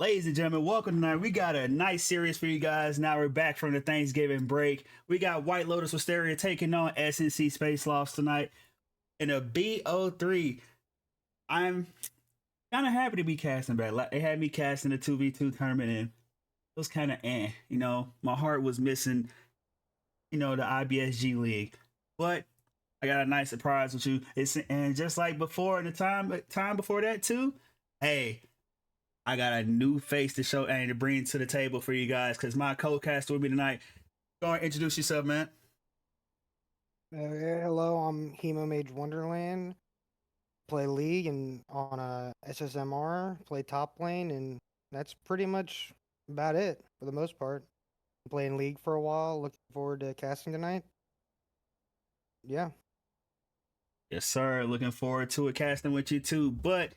Ladies and gentlemen, welcome tonight. We got a nice series for you guys. Now we're back from the Thanksgiving break. We got White Lotus Wisteria taking on SNC Space Lost tonight in a BO3. I'm kind of happy to be casting back. Like, they had me casting the 2v2 tournament and it was kind of You know, my heart was missing, the IBSG League. But I got a nice surprise with you. And just like before, in the time before that too, hey, I got a new face to show and to bring to the table for you guys because my co-caster with me tonight. Go ahead and introduce yourself, man. Hello, I'm Hemo Mage Wonderland. Play League and on a SSMR, play top lane, and that's pretty much about it for the most part. I'm playing League for a while, looking forward to casting tonight. Yeah. Yes, sir. Looking forward to it, casting with you too. But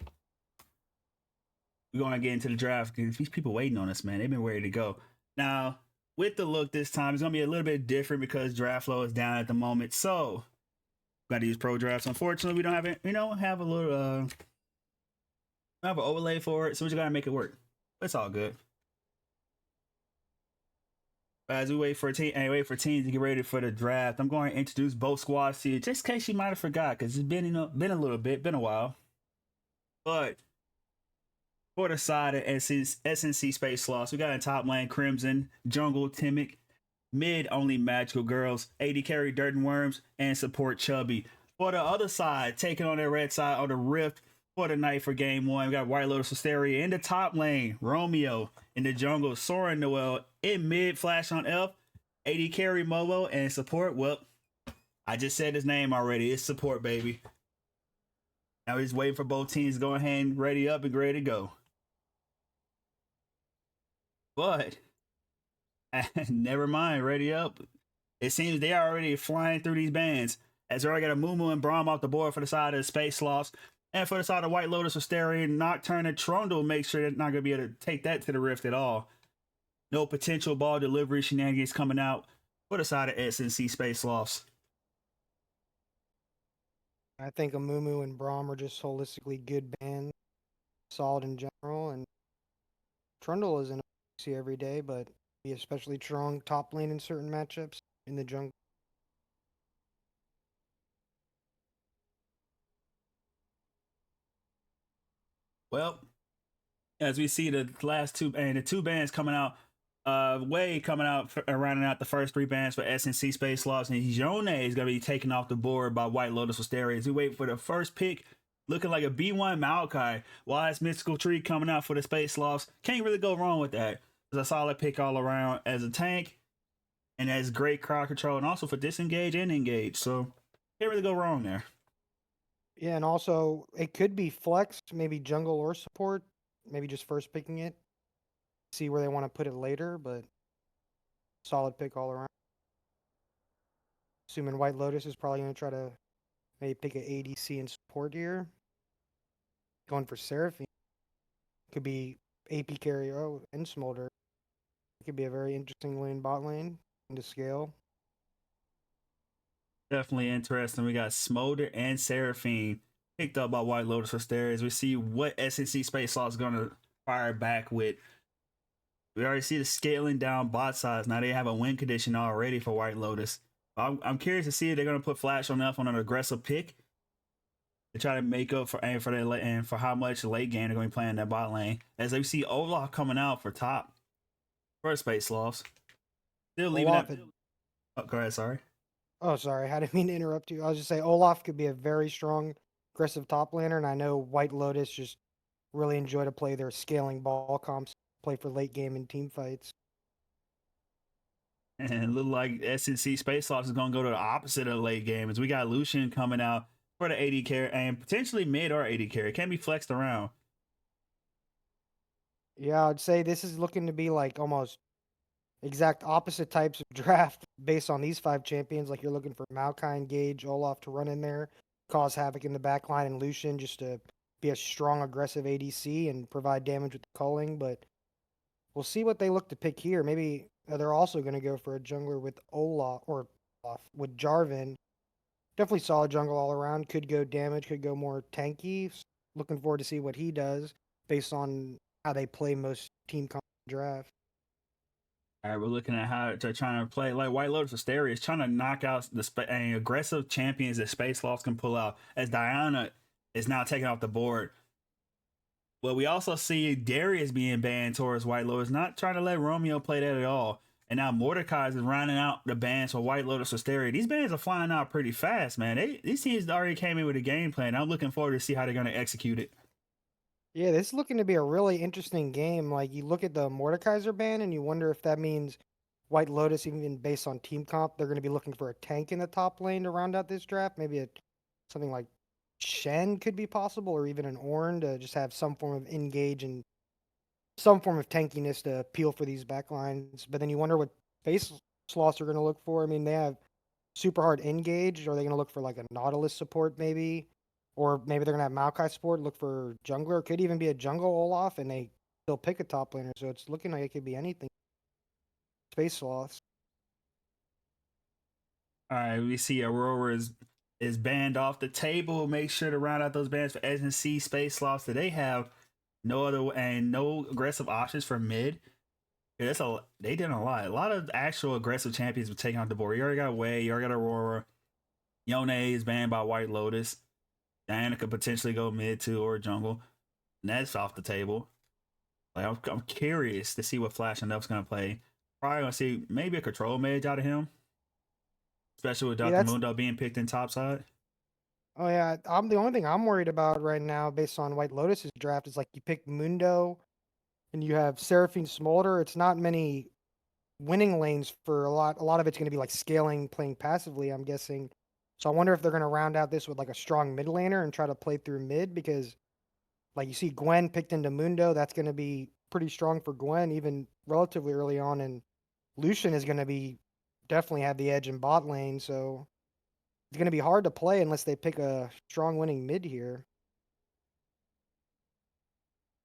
we're going to get into the draft because these people waiting on us, man. They've been ready to go. Now, with the look this time, it's going to be a little bit different because draft flow is down at the moment. So, got to use pro drafts. Unfortunately, we don't have it. We don't have a little, have an overlay for it, so we just got to make it work. It's all good. As we wait for teams to get ready for the draft, I'm going to introduce both squads to you, just in case you might have forgot, because it's been a little bit, been a while. But for the side of SNC Space Sloths, we got in top lane Crimson, jungle Timic, mid only Magical Girls, AD carry Dirt and Worms, and support Chubby. For the other side, taking on their red side on the Rift for the night for game one, we got White Lotus Wisteria in the top lane, Romeo in the jungle, Soren Noel in mid, Flash on Elf, AD carry Molo, and support, well, I just said his name already. It's support, baby. Now we're just waiting for both teams to go ahead and ready up and ready to go. But never mind, ready up. It seems they are already flying through these bands. As they already got a Mumu and Braum off the board for the side of the Space Sloths. And for the side of White Lotus Wisteria, Nocturne and Trundle make sure they're not going to be able to take that to the Rift at all. No potential ball delivery shenanigans coming out for the side of SNC Space Sloths. I think Amumu and Braum are just holistically good bands, solid in general, and Trundle isn't see every day, but be especially strong top lane in certain matchups in the jungle. Well, as we see the last two and the two bands coming out, Way coming out rounding out the first three bands for SNC Space Sloths, and Yone is going to be taken off the board by White Lotus Wisteria as we wait for the first pick, looking like a B1 Maokai. Wise Mystical Tree coming out for the Space Sloths. Can't really go wrong with that. It's a solid pick all around as a tank and has great crowd control and also for disengage and engage. So can't really go wrong there. Yeah, and also it could be flex, maybe jungle or support, maybe just first picking it, see where they want to put it later, but solid pick all around. Assuming White Lotus is probably going to try to maybe pick an ADC and support here. Going for Seraphine. Could be AP carry and Smolder. It could be a very interesting lane bot lane into scale. Definitely interesting. We got Smolder and Seraphine picked up by White Lotus Wisteria as we see what SNC Space Sloth is going to fire back with. We already see the scaling down bot size. Now they have a win condition already for White Lotus. I'm curious to see if they're going to put Flash on Elf on an aggressive pick to try to make up for how much late game they're going to be playing that bot lane. As we see Olaf coming out for top for Space Sloths. Still leaving that. Oh, go ahead. Sorry. Oh, sorry, I didn't mean to interrupt you. I was just saying Olaf could be a very strong aggressive top laner, and I know White Lotus just really enjoy to play their scaling ball comps, play for late game and team fights. And it look like SNC Space Sloths is gonna go to the opposite of the late game, as we got Lucian coming out for the AD carry and potentially mid or AD carry. It can be flexed around. Yeah, I'd say this is looking to be like almost exact opposite types of draft based on these five champions. Like you're looking for Maokai and Gage, Olaf to run in there, cause havoc in the back line, and Lucian just to be a strong, aggressive ADC and provide damage with the culling. But we'll see what they look to pick here. Maybe they're also going to go for a jungler with Olaf with Jarvan. Definitely solid jungle all around. Could go damage, could go more tanky. Looking forward to see what he does based on how they play most team draft. All right, we're looking at how they're trying to play like White Lotus Wisteria is trying to knock out the aggressive champions that Space Lost can pull out. As Diana is now taken off the board, but we also see Darius being banned towards White Lotus, not trying to let Romeo play that at all. And now Mordecai is rounding out the bans for White Lotus Wisteria. These bans are flying out pretty fast, man. These teams already came in with a game plan. I'm looking forward to see how they're going to execute it. Yeah, this is looking to be a really interesting game. Like you look at the Mordekaiser ban and you wonder if that means White Lotus, even based on team comp, they're going to be looking for a tank in the top lane to round out this draft. Maybe something like Shen could be possible, or even an Ornn to just have some form of engage and some form of tankiness to appeal for these backlines. But then you wonder what face slots are going to look for. I mean, they have super hard engage. Are they going to look for like a Nautilus support maybe? Or maybe they're going to have Maokai support, look for jungler. Could even be a jungle Olaf, and they still pick a top laner. So it's looking like it could be anything. Space sloths. All right, we see Aurora is banned off the table. Make sure to round out those bans for SNC Space Sloths. That they have no other and no aggressive options for mid. Yeah, they did a lot. A lot of actual aggressive champions were taken off the board. You already got Wei, you already got Aurora. Yone is banned by White Lotus. Diana could potentially go mid too or jungle. And that's off the table. Like I'm curious to see what Flash and Nuff's gonna play. Probably gonna see maybe a control mage out of him, especially with Yeah, Dr. that's. Mundo being picked in topside. Oh yeah, I'm the only thing I'm worried about right now, based on White Lotus's draft, is like you pick Mundo and you have Seraphine Smolder. It's not many winning lanes for a lot. A lot of it's going to be like scaling, playing passively, I'm guessing. So I wonder if they're going to round out this with like a strong mid laner and try to play through mid, because like you see Gwen picked into Mundo, that's going to be pretty strong for Gwen even relatively early on, and Lucian is going to be definitely have the edge in bot lane, so it's going to be hard to play unless they pick a strong winning mid here.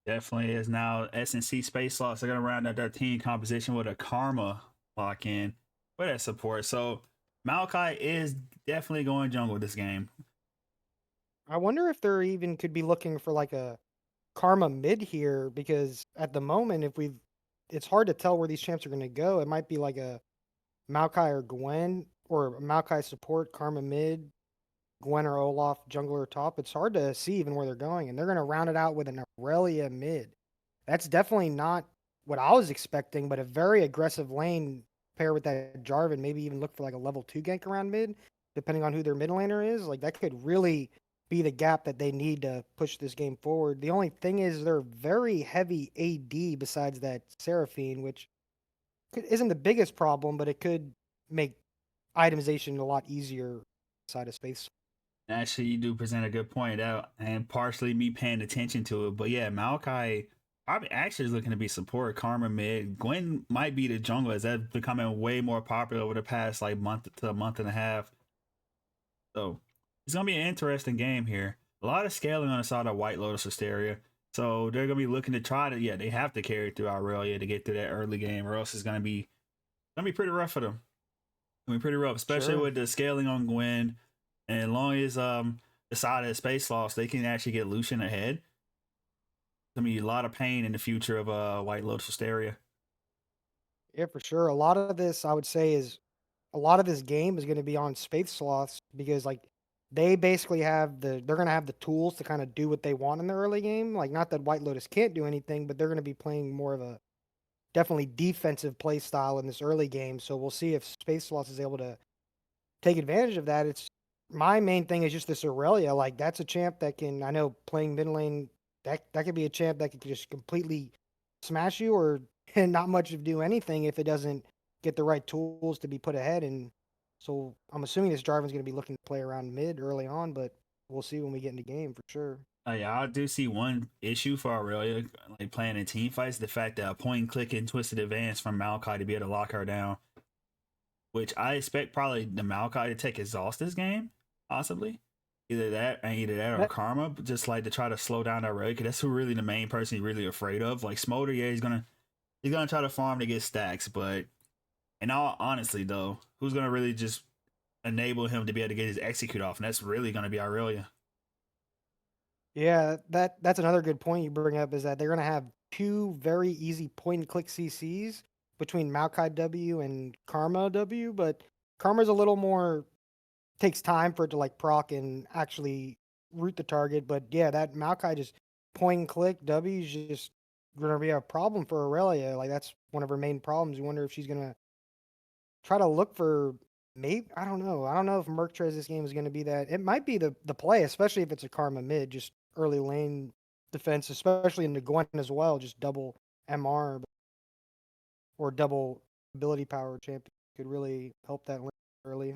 Definitely is now SNC Space Slots are gonna round out their team composition with a Karma lock in for that support. So Maokai is definitely going jungle this game. I wonder if they're even could be looking for like a Karma mid here, because at the moment, if we, it's hard to tell where these champs are going to go. It might be like a Maokai or Gwen, or Maokai support, Karma mid, Gwen or Olaf jungler top. It's hard to see even where they're going, and they're going to round it out with an Aurelia mid. That's definitely not what I was expecting, but a very aggressive lane pair with that Jarvan. Maybe even look for like a level 2 gank around mid, depending on who their mid laner is. Like that could really be the gap that they need to push this game forward. The only thing is they're very heavy AD besides that Seraphine, which isn't the biggest problem, but it could make itemization a lot easier inside of space. Actually, you do present a good point out, and partially me paying attention to it. But yeah, Maokai probably actually is looking to be support Karma mid. Gwen might be the jungle as that's becoming way more popular over the past like month to a month and a half. So it's gonna be an interesting game here. A lot of scaling on the side of White Lotus Hysteria. So they're gonna be looking to try to they have to carry through Aurelia to get through that early game, or else it's gonna be pretty rough for them. Gonna be pretty rough, especially Sure. with the scaling on Gwen. And as long as the side of Space Lost, they can actually get Lucian ahead. It's gonna be a lot of pain in the future of White Lotus Hysteria. Yeah, for sure. A lot of this, I would say, is a lot of this game is going to be on space sloths, because like they basically have they're going to have the tools to kind of do what they want in the early game. Like not that White Lotus can't do anything, but they're going to be playing more of a definitely defensive play style in this early game. So we'll see if space sloths is able to take advantage of that. It's my main thing is just this Aurelia. Like that's a champ that can. I know playing mid lane that could be a champ that could just completely smash you or and not much of do anything if it doesn't get the right tools to be put ahead. And so I'm assuming this Jarvan's going to be looking to play around mid early on, but we'll see when we get into game for sure. Yeah, I do see one issue for Aurelia, like playing in team fights, the fact that a point and click and twisted advance from Maokai to be able to lock her down, which I expect probably the Maokai to take exhaust this game, possibly. Either that or That, Karma, just like to try to slow down Aurelia, because that's who really the main person he's really afraid of. Like Smolder, yeah, he's gonna try to farm to get stacks, but in all honestly though, who's gonna really just enable him to be able to get his execute off? And that's really gonna be Aurelia. yeah, that's another good point you bring up is that they're going to have two very easy point and click CCs between Maokai W and Karma W, but Karma's a little more takes time for it to like proc and actually root the target. But yeah, that Maokai just point and click W is just gonna be a problem for Aurelia. Like that's one of her main problems. You wonder if she's gonna try to look for maybe I don't know. I don't know if Merc this game is gonna be that. It might be the play, especially if it's a Karma mid, just early lane defense, especially in the Gwen as well, just double MR or double ability power champion could really help that lane early.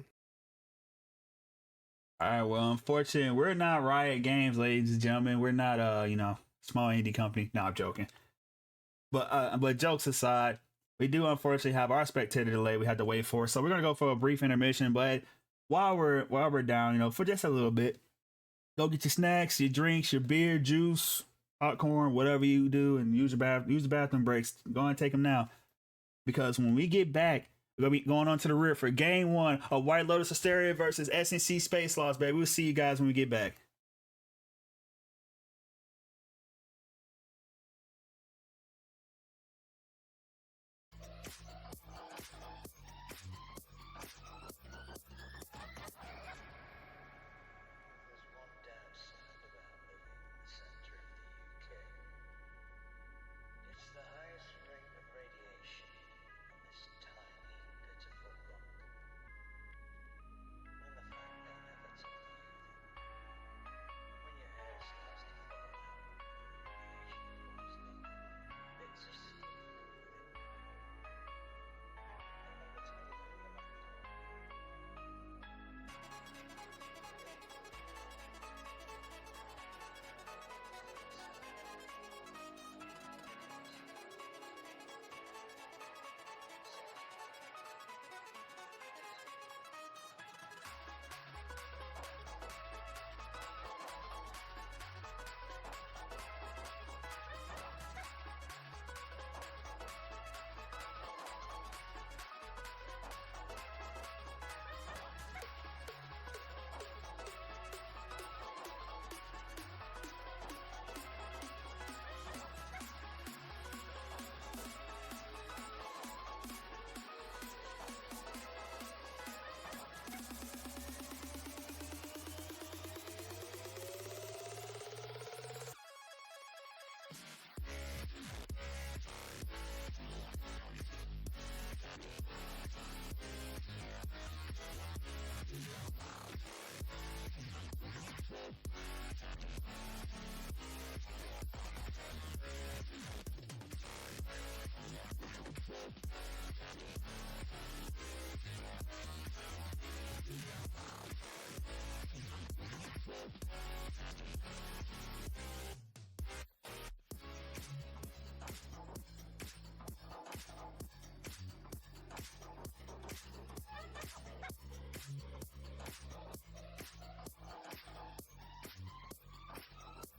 All right, well, unfortunately, we're not Riot Games, ladies and gentlemen. We're not small indie company. No, I'm joking. But jokes aside, we do unfortunately have our spectator delay we had to wait for. So we're gonna go for a brief intermission. But while we're down, for just a little bit, go get your snacks, your drinks, your beer, juice, popcorn, whatever you do, and use the bathroom breaks. Go and take them now, because when we get back, we're gonna be going on to the rear for game one of White Lotus Wisteria versus SNC Space Sloths, baby. We'll see you guys when we get back. There's one damn sad about living in the center of the UK. It's the highest rate of radiation on this tiny, pitiful rock. And the fact they'll never tell you that when your hair starts to fall out, radiation poisoning, it's a secret within you. They'll never tell you about that.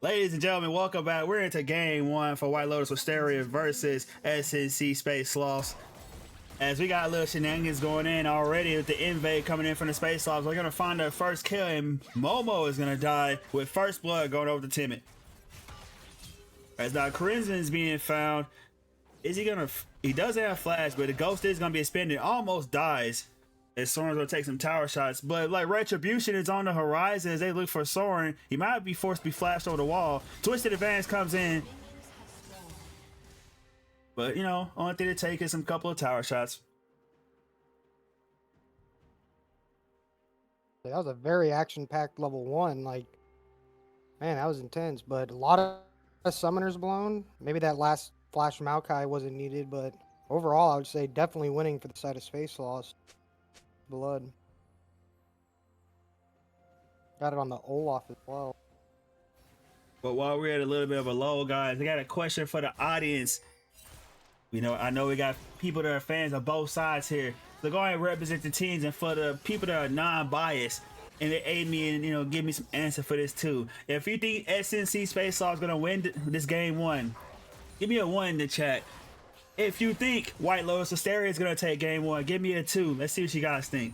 Ladies and gentlemen, welcome back. We're into game one for White Lotus Wisteria versus SNC Space Sloths. As we got a little shenanigans going in already with the invade coming in from the Space Sloths, we're gonna find our first kill, and Momo is gonna die with first blood going over to Timid. As now Crimson's being found, is he gonna? He does have flash, but the ghost is gonna be expended. Almost dies. As Soren's gonna take some tower shots, but like retribution is on the horizon as they look for Soren. He might be forced to be flashed over the wall. Twisted Advance comes in, but you know, only thing to take is some couple of tower shots. That was a very action-packed level 1. Like, man, that was intense. But a lot of summoners blown. Maybe that last flash Maokai wasn't needed, but overall, I would say definitely winning for the side of Space Lost. Blood. Got it on the Olaf as well. But while we're at a little bit of a lull, guys, I got a question for the audience. You know, I know we got people that are fans of both sides here. So go ahead and represent the teams, and for the people that are non-biased and they aid me and, you know, give me some answer for this too. If you think SNC Space Sloths is gonna win this game one, give me a 1 in the chat. If you think White Lotus Wisteria is gonna take game one, give me a 2. Let's see what you guys think.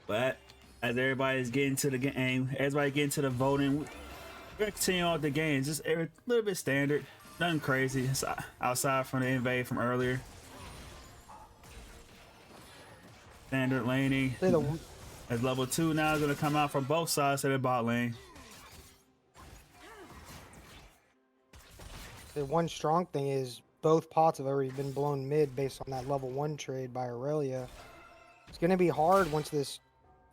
But as everybody's getting to the game, everybody getting to the voting, we're gonna continue on with the games. Just a little bit standard, nothing crazy. It's outside from the invade from earlier. Standard laning. As level 2 now is gonna come out from both sides of the bot lane. The one strong thing is both pots have already been blown mid based on that level 1 trade by Aurelia. It's going to be hard once this,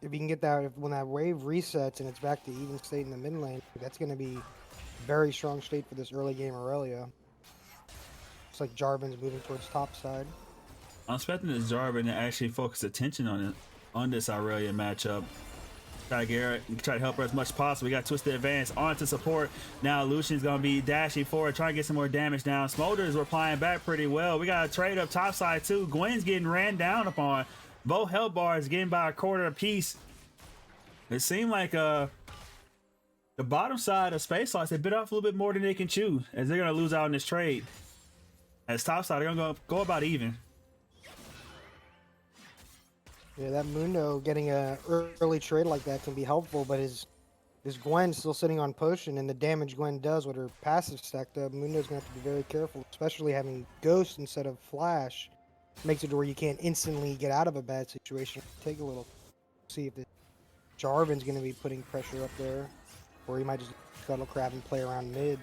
if you can get that, when that wave resets and it's back to even state in the mid lane, that's going to be very strong state for this early game Aurelia. It's like Jarvan's moving towards top side. I'm expecting this Jarvan to actually focus attention on this Aurelia matchup. Try to help her as much as possible. We got Twisted Advance on to support. Now Lucian's gonna be dashing forward, trying to get some more damage down. Smolder's replying back pretty well. We got a trade up top side too. Gwen's getting ran down upon. Both health bars getting by a quarter apiece. It seemed like the bottom side of Space Lost, they bit off a little bit more than they can chew, as they're gonna lose out in this trade. As top side, they're gonna go about even. Yeah, that Mundo getting a early trade like that can be helpful, but his Gwen still sitting on potion, and the damage Gwen does with her passive stacked up, Mundo's gonna have to be very careful, especially having Ghost instead of Flash. Makes it to where you can't instantly get out of a bad situation. Take a little, see if the Jarvan's gonna be putting pressure up there, or he might just scuttle crab and play around mid.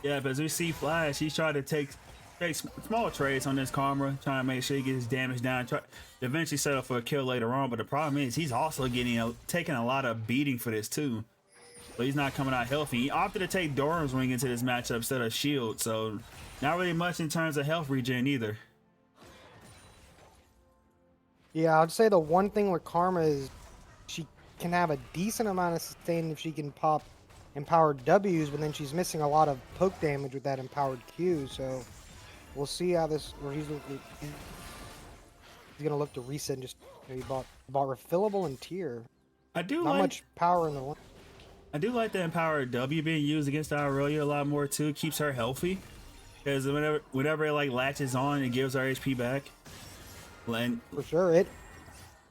Yeah, but as we see Flash, he's trying to take small trades on this Karma, trying to make sure he gets his damage down, try to eventually settle for a kill later on. But the problem is he's also taking a lot of beating for this too, so he's not coming out healthy. He opted to take Doran's Wing into this matchup instead of Shield, so not really much in terms of health regen either. Yeah, I'd say the one thing with Karma is she can have a decent amount of sustain if she can pop empowered W's, but then she's missing a lot of poke damage with that empowered Q, so we'll see how this, or he's gonna look to reset and just maybe bought refillable and tier. I do not like much power in the one. I do like the empowered W being used against Aurelia a lot more too. It keeps her healthy, because whenever it like latches on, it gives her HP back. And For sure,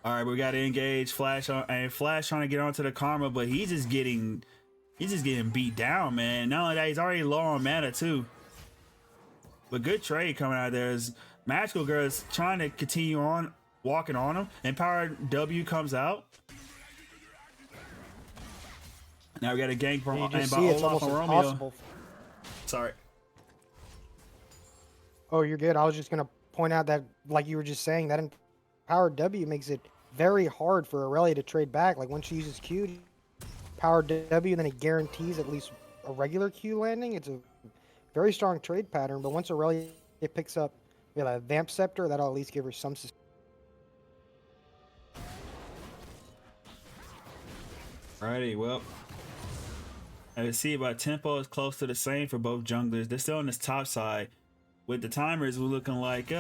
all right, we got to engage Flash on, and Flash trying to get onto the Karma, but he's just getting beat down, man. Not only that, he's already low on mana too. But good trade coming out of there. Is Magical Girl's trying to continue on walking on him. Empowered W comes out. Now we got a gank from Olaf and Romeo. Impossible. Sorry. Oh, you're good. I was just gonna point out that, like you were just saying, that empowered W makes it very hard for Aurelia to trade back. Like once she uses Q, powered W, then it guarantees at least a regular Q landing. It's a very strong trade pattern, but once Aurelia picks up a Vamp Scepter, that'll at least give her some sustain. Alrighty, well, as you see, about tempo is close to the same for both junglers. They're still on this top side. With the timers, we're looking like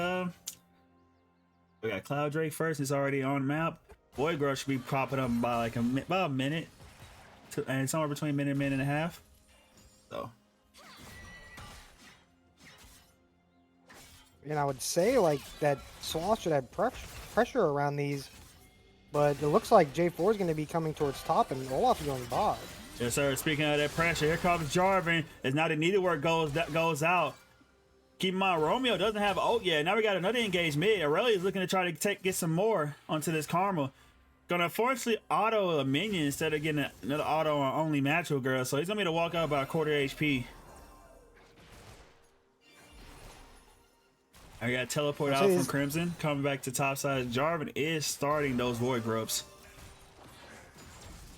We got Cloud Drake first. It's already on the map. Void Girl should be popping up by like about a minute, and somewhere between a minute and a half. So. And I would say like that Sloth should have pressure around these, but it looks like J4 is going to be coming towards top and Olaf's going bot. Yes, sir. Speaking of that pressure, here comes Jarvan. As now the needlework goes out. Keep in mind, Romeo doesn't have ult yet. Now we got another engaged mid. Aurelia is looking to try to get some more onto this Karma. Gonna unfortunately auto a minion instead of getting another auto on only Natural Girl. So he's gonna be to walk out about a quarter HP. I got teleport out from Crimson. Coming back to top side. Jarvan is starting those Void Grubs.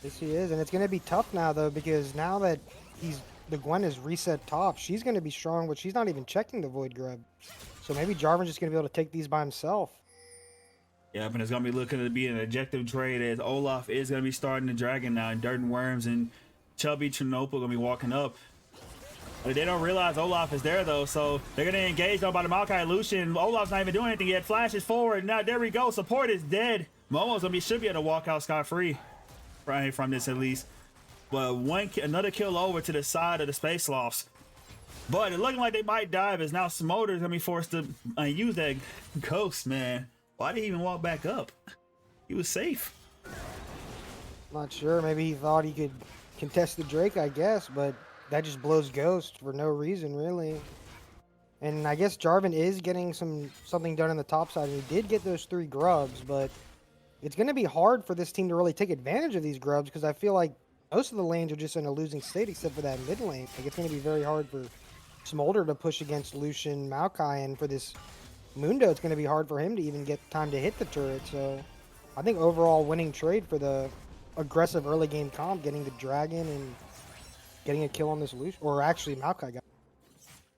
Yes, he is, and it's going to be tough now though, because now that the Gwen is reset top, she's going to be strong, but she's not even checking the Void Grub. So maybe Jarvan's just going to be able to take these by himself. Yeah, but it's going to be looking to be an objective trade as Olaf is going to be starting the Dragon now, and Dirt and Worms and Chubby Chernobyl going to be walking up. But they don't realize Olaf is there though, so they're going to engage though by the Maokai Lucian. Olaf's not even doing anything yet. Flashes forward. Now there we go. Support is dead. Momo's going to should be able to walk out scot-free. Right from this at least, but another kill over to the side of the Space Sloths, but it looking like they might dive as now Smolder's gonna be forced to use that ghost. Man, why did he even walk back up? He was safe. Not sure, maybe he thought he could contest the Drake, I guess, but that just blows ghost for no reason really. And I guess Jarvan is getting something done on the top side, and he did get those 3 grubs, but it's going to be hard for this team to really take advantage of these grubs, because I feel like most of the lanes are just in a losing state except for that mid lane. Like, it's going to be very hard for Smolder to push against Lucian, Maokai, and for this Mundo, it's going to be hard for him to even get time to hit the turret. So I think overall winning trade for the aggressive early game comp, getting the Dragon and getting a kill on this Lucian, or actually Maokai got.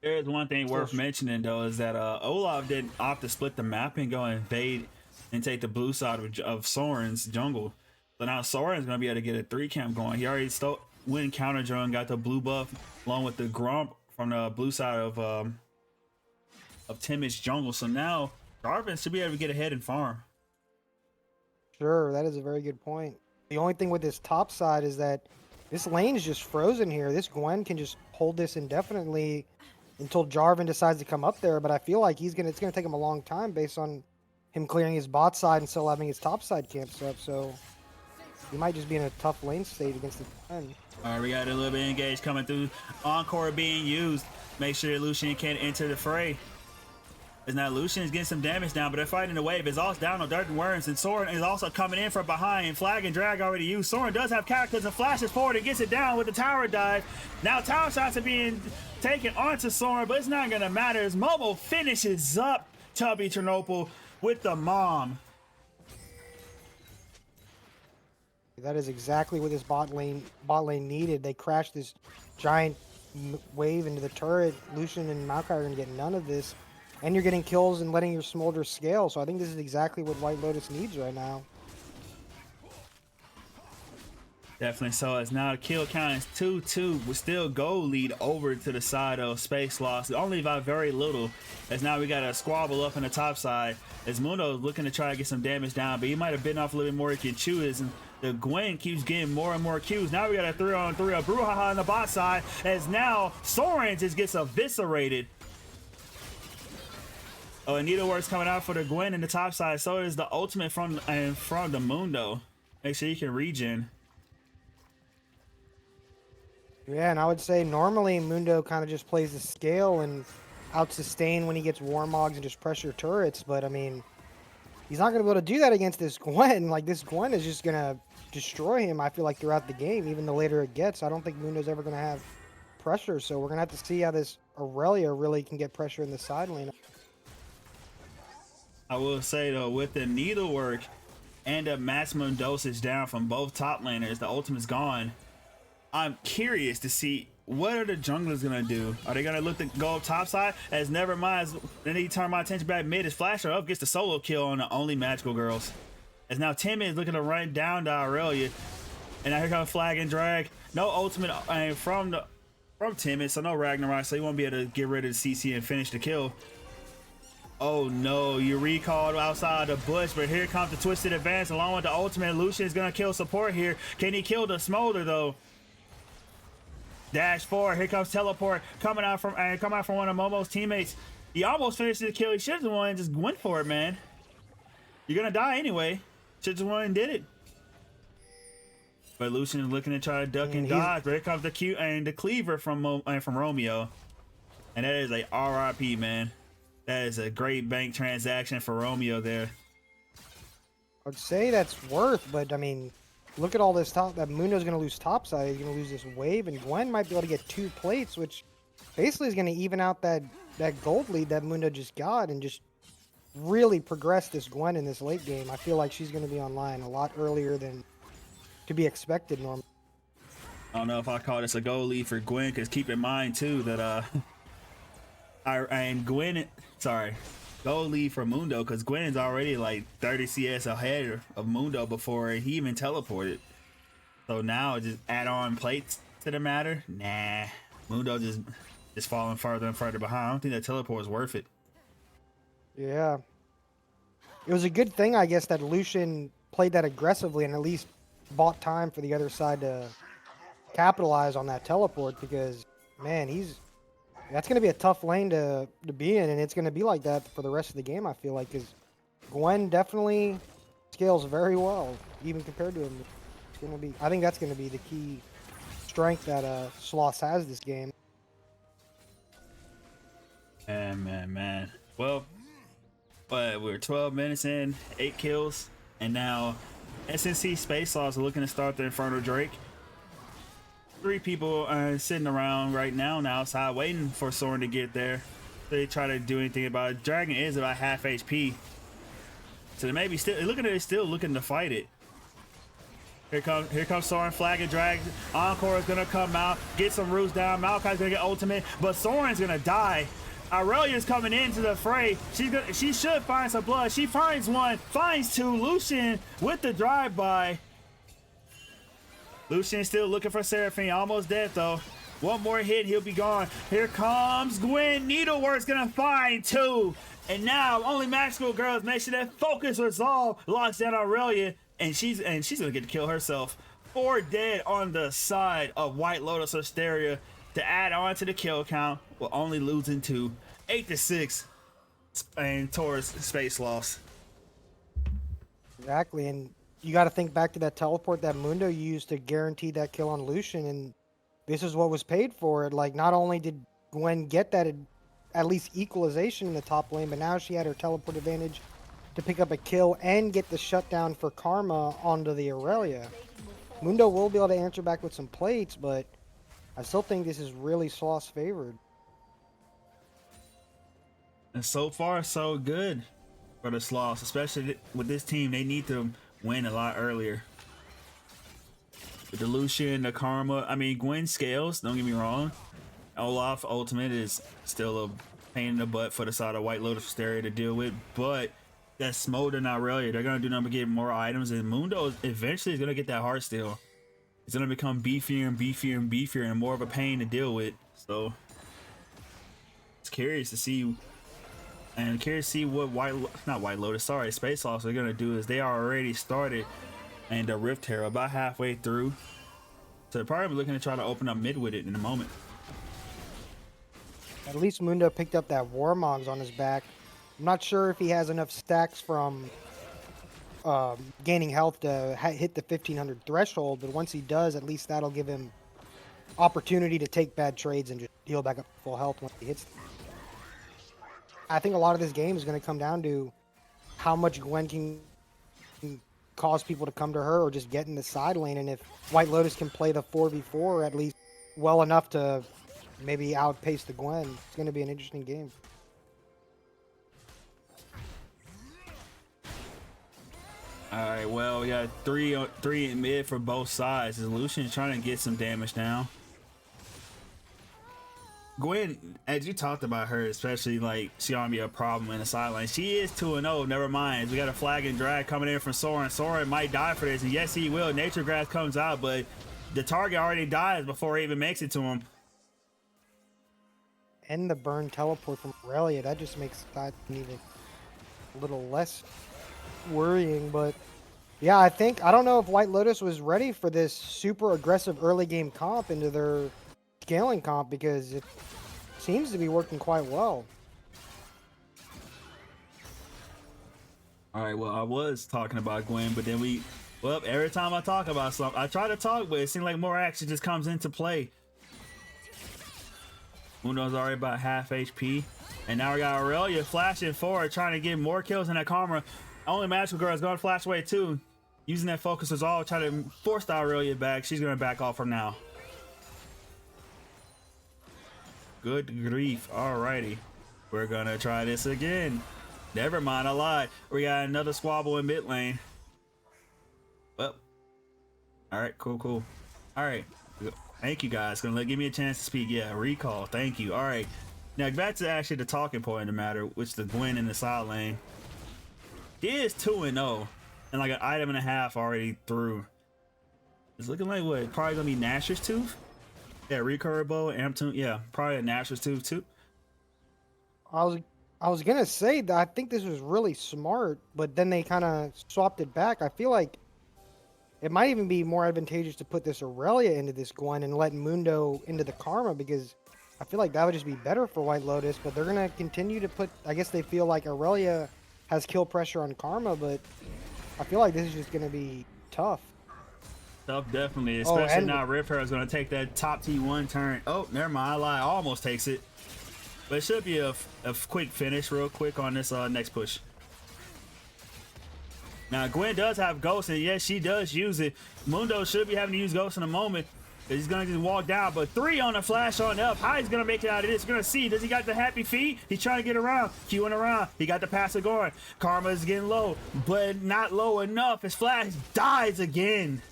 There is one thing worth mentioning though, is that Olaf did opt to split the map and go invade and take the blue side of Soren's jungle. So now Soren's gonna be able to get a 3 camp going. He already went counter drone, got the blue buff along with the Grump from the blue side of Timid's jungle. So now Jarvan should be able to get ahead and farm. Sure, that is a very good point. The only thing with this top side is that this lane is just frozen here. This Gwen can just hold this indefinitely until Jarvan decides to come up there, but I feel like it's gonna take him a long time based on him clearing his bot side and still having his top side camps up, so he might just be in a tough lane state against the Gwen. All right, we got a little bit engaged coming through. Encore being used. Make sure that Lucian can't enter the fray. As now Lucian is getting some damage down, but they're fighting the wave. It's all down on Dirt and Worms, and Soren is also coming in from behind. Flag and drag already used. Soren does have characters and flashes forward and gets it down with the tower dive. Now tower shots are being taken onto Soren, but it's not going to matter as Momo finishes up Chubby Chernobyl with the mom. That is exactly what this bot lane needed. They crashed this giant wave into the turret. Lucian and Maokai are going to get none of this. And you're getting kills and letting your Smolder scale. So I think this is exactly what White Lotus needs right now. Definitely so. As now the kill count is 2-2. We still goal lead over to the side of Space Loss. Only by very little. As now we got a squabble up in the top side. As Mundo is looking to try to get some damage down, but he might have bitten off a little bit more he can chew. And the Gwen keeps getting more and more Qs. Now we got a 3-on-3 of Brouhaha on the bot side. As now Soren just gets eviscerated. Oh, and Needleworks coming out for the Gwen in the top side. So is the ultimate from the Mundo. Make sure you can regen. Yeah, and I would say normally Mundo kind of just plays the scale and out-sustain when he gets Warmogs and just pressure turrets, but I mean, he's not going to be able to do that against this Gwen. Like, this Gwen is just going to destroy him, I feel like, throughout the game, even the later it gets. I don't think Mundo's ever going to have pressure, so we're going to have to see how this Aurelia really can get pressure in the side lane. I will say, though, with the needlework and a maximum dosage down from both top laners, the ultimate's gone. I'm curious to see what are the junglers gonna do. Are they gonna look to go up top side? As never mind, then he turn my attention back mid. His flasher up gets the solo kill on the only magical girls. As now Timmy is looking to run down to Aurelia, and now here comes flag and drag. No ultimate from Timid, so no Ragnarok, so he won't be able to get rid of the CC and finish the kill. Oh no, you recalled outside the bush, but here comes the twisted advance along with the ultimate. Lucian is gonna kill support here. Can he kill the smolder though? Dash forward. Here comes teleport coming out from one of Momo's teammates. He almost finished the kill. He should have won and just went for it, man. You're gonna die anyway. Should have won and did it. But Lucian is looking to try to duck and dodge. But here comes the Q and the cleaver from Romeo, and that is a RIP, man. That is a great bank transaction for Romeo there. I'd say that's worth, but I mean, look at all this top. That Mundo's going to lose topside. He's going to lose this wave, and Gwen might be able to get 2 plates, which basically is going to even out that gold lead that Mundo just got and just really progress this Gwen in this late game. I feel like she's going to be online a lot earlier than to be expected normally. I don't know if I call this a gold lead for Gwen, because keep in mind too that gold lead for Mundo, because Gwen is already like 30 CS ahead of Mundo before he even teleported. So now just add on plates to the matter. Nah, Mundo just falling further and further behind. I don't think that teleport is worth it. Yeah, it was a good thing, I guess, that Lucian played that aggressively and at least bought time for the other side to capitalize on that teleport, because man, that's going to be a tough lane to be in, and it's going to be like that for the rest of the game, I feel like, because Gwen definitely scales very well, even compared to him. It's going to be, I think that's going to be the key strength that Sloths has this game. Man. Well, but we're 12 minutes in, 8 kills, and now SNC Space Sloths are looking to start the Inferno Drake. 3 people are sitting around right now outside waiting for Soren to get there. They try to do anything about it. Dragon is about half HP, so they may be still looking at it, still looking to fight it. Here comes Soren, flag and drag. Encore is gonna come out, get some roots down. Maokai's gonna get ultimate, but Soren's gonna die. Aurelia's coming into the fray. She should find some blood. She finds 1, finds 2. Lucian with the drive-by. Lucian still looking for Seraphine. Almost dead though. One more hit, he'll be gone. Here comes Gwen. Needlework's gonna find 2. And now only Magical Girls make sure that focus resolve locks down Aurelia, and she's gonna get to kill herself. 4 dead on the side of White Lotus Wisteria to add on to the kill count, while only losing 2. 8-6 and towards Space Loss. Exactly, and you got to think back to that teleport that Mundo used to guarantee that kill on Lucian, and this is what was paid for it. Like, not only did Gwen get that at least equalization in the top lane, but now she had her teleport advantage to pick up a kill and get the shutdown for Karma onto the Aurelia. Mundo will be able to answer back with some plates, but I still think this is really Sloths favored. And so far, so good for the Sloths, especially with this team. They need to win a lot earlier. With the Lucian, the Karma, I mean, Gwen scales, don't get me wrong. Olaf Ultimate is still a pain in the butt for the side of White Lotus Wisteria to deal with, but that Smolder and Aurelia, they're going to do nothing but get more items, and Mundo eventually is going to get that heart steal. It's going to become beefier and beefier and beefier and more of a pain to deal with. So it's curious to see, and curious to see what Space Loss are going to do. Is they are already started and the Rift Herald about halfway through, so they're probably looking to try to open up mid with it in a moment. At least Mundo picked up that Warmogs on his back. I'm not sure if he has enough stacks from gaining health to hit the 1500 threshold, but once he does, at least that'll give him opportunity to take bad trades and just heal back up to full health when he hits them. I think a lot of this game is going to come down to how much Gwen can cause people to come to her or just get in the side lane, and if White Lotus can play the 4v4 at least well enough to maybe outpace the Gwen, it's going to be an interesting game. Alright, well, we got three in mid for both sides. Lucian's trying to get some damage now. Gwen, as you talked about her, especially like she ought to be a problem in the sideline. She is 2-0, never mind. We got a flag and drag coming in from Soren. Soren might die for this, and yes, he will. Nature Grass comes out, but the target already dies before he even makes it to him. and the burn teleport from Aurelia. That just makes that even a little less worrying. But yeah, I don't know if White Lotus was ready for this super aggressive early game comp into their scaling comp, because it seems to be working quite well. All right, well, I was talking about Gwen, but then well, every time I talk about something, I try to talk, but it seems like more action just comes into play. Mundo's already about half HP, and now we got Aurelia flashing forward, trying to get more kills than that Karma. Only Magical Girl is going to flash away too, using that focus as all, trying to force the Aurelia back. She's going to back off from now. Good grief. Alrighty, we're going to try this again. Never mind, I lied. We got another squabble in mid lane. Well, all right, cool. All right, thank you guys. Gonna give me a chance to speak. Yeah, recall. Thank you. All right, now back to actually the talking point of the matter, which the Gwen in the side lane. He is 2-0 and like an item and a half already through. It's looking like what? Probably gonna be Nashor's Tooth. Yeah, recurve bow, amp tune. Yeah, probably a Nashor's Tooth too. I was gonna say that I think this was really smart, but then they kind of swapped it back. I feel like it might even be more advantageous to put this Aurelia into this Gwen and let Mundo into the Karma, because I feel like that would just be better for White Lotus. But they're gonna continue to put. I guess they feel like Aurelia has kill pressure on Karma, but I feel like this is just gonna be tough. Tough, definitely. Especially and now Rip Hair is gonna take that top T1 turn. Oh, never mind. I lied. Almost takes it. But it should be a quick finish real quick on this next push. Now, Gwen does have Ghost, and yes, she does use it. Mundo should be having to use Ghost in a moment. He's going to just walk down, but 3 on the flash on up. How he's going to make it out of this? We're going to see. Does he got the happy feet? He's trying to get around, queuing around. He got the passive going. Karma is getting low, but not low enough. His flash dies again.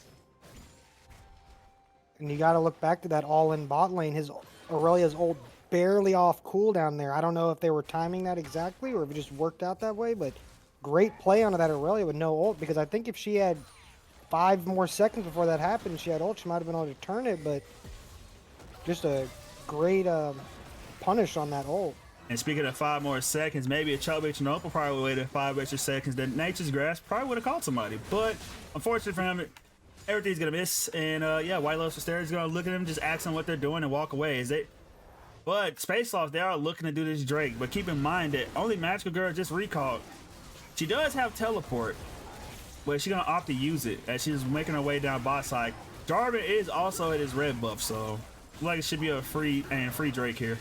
And you got to look back to that all-in bot lane. His Aurelia's ult barely off cooldown there. I don't know if they were timing that exactly or if it just worked out that way, but great play onto that Aurelia with no ult, because I think if she had 5 more seconds before that happened, she had ult, she might have been able to turn it, but just a great punish on that ult. And speaking of 5 more seconds, maybe a Chubby Nope probably waited 5 extra seconds. Then Nature's Grasp probably would have caught somebody, but unfortunately for him, everything's gonna miss. And yeah, White Lotus Wisteria is gonna look at him, just ask them what they're doing and walk away. But Space Sloths, they are looking to do this Drake. But keep in mind that only Magical Girl just recalled. She does have teleport, but she's gonna opt to use it as she's making her way down bot side. Jarvan is also at his red buff, so like it should be a free Drake here.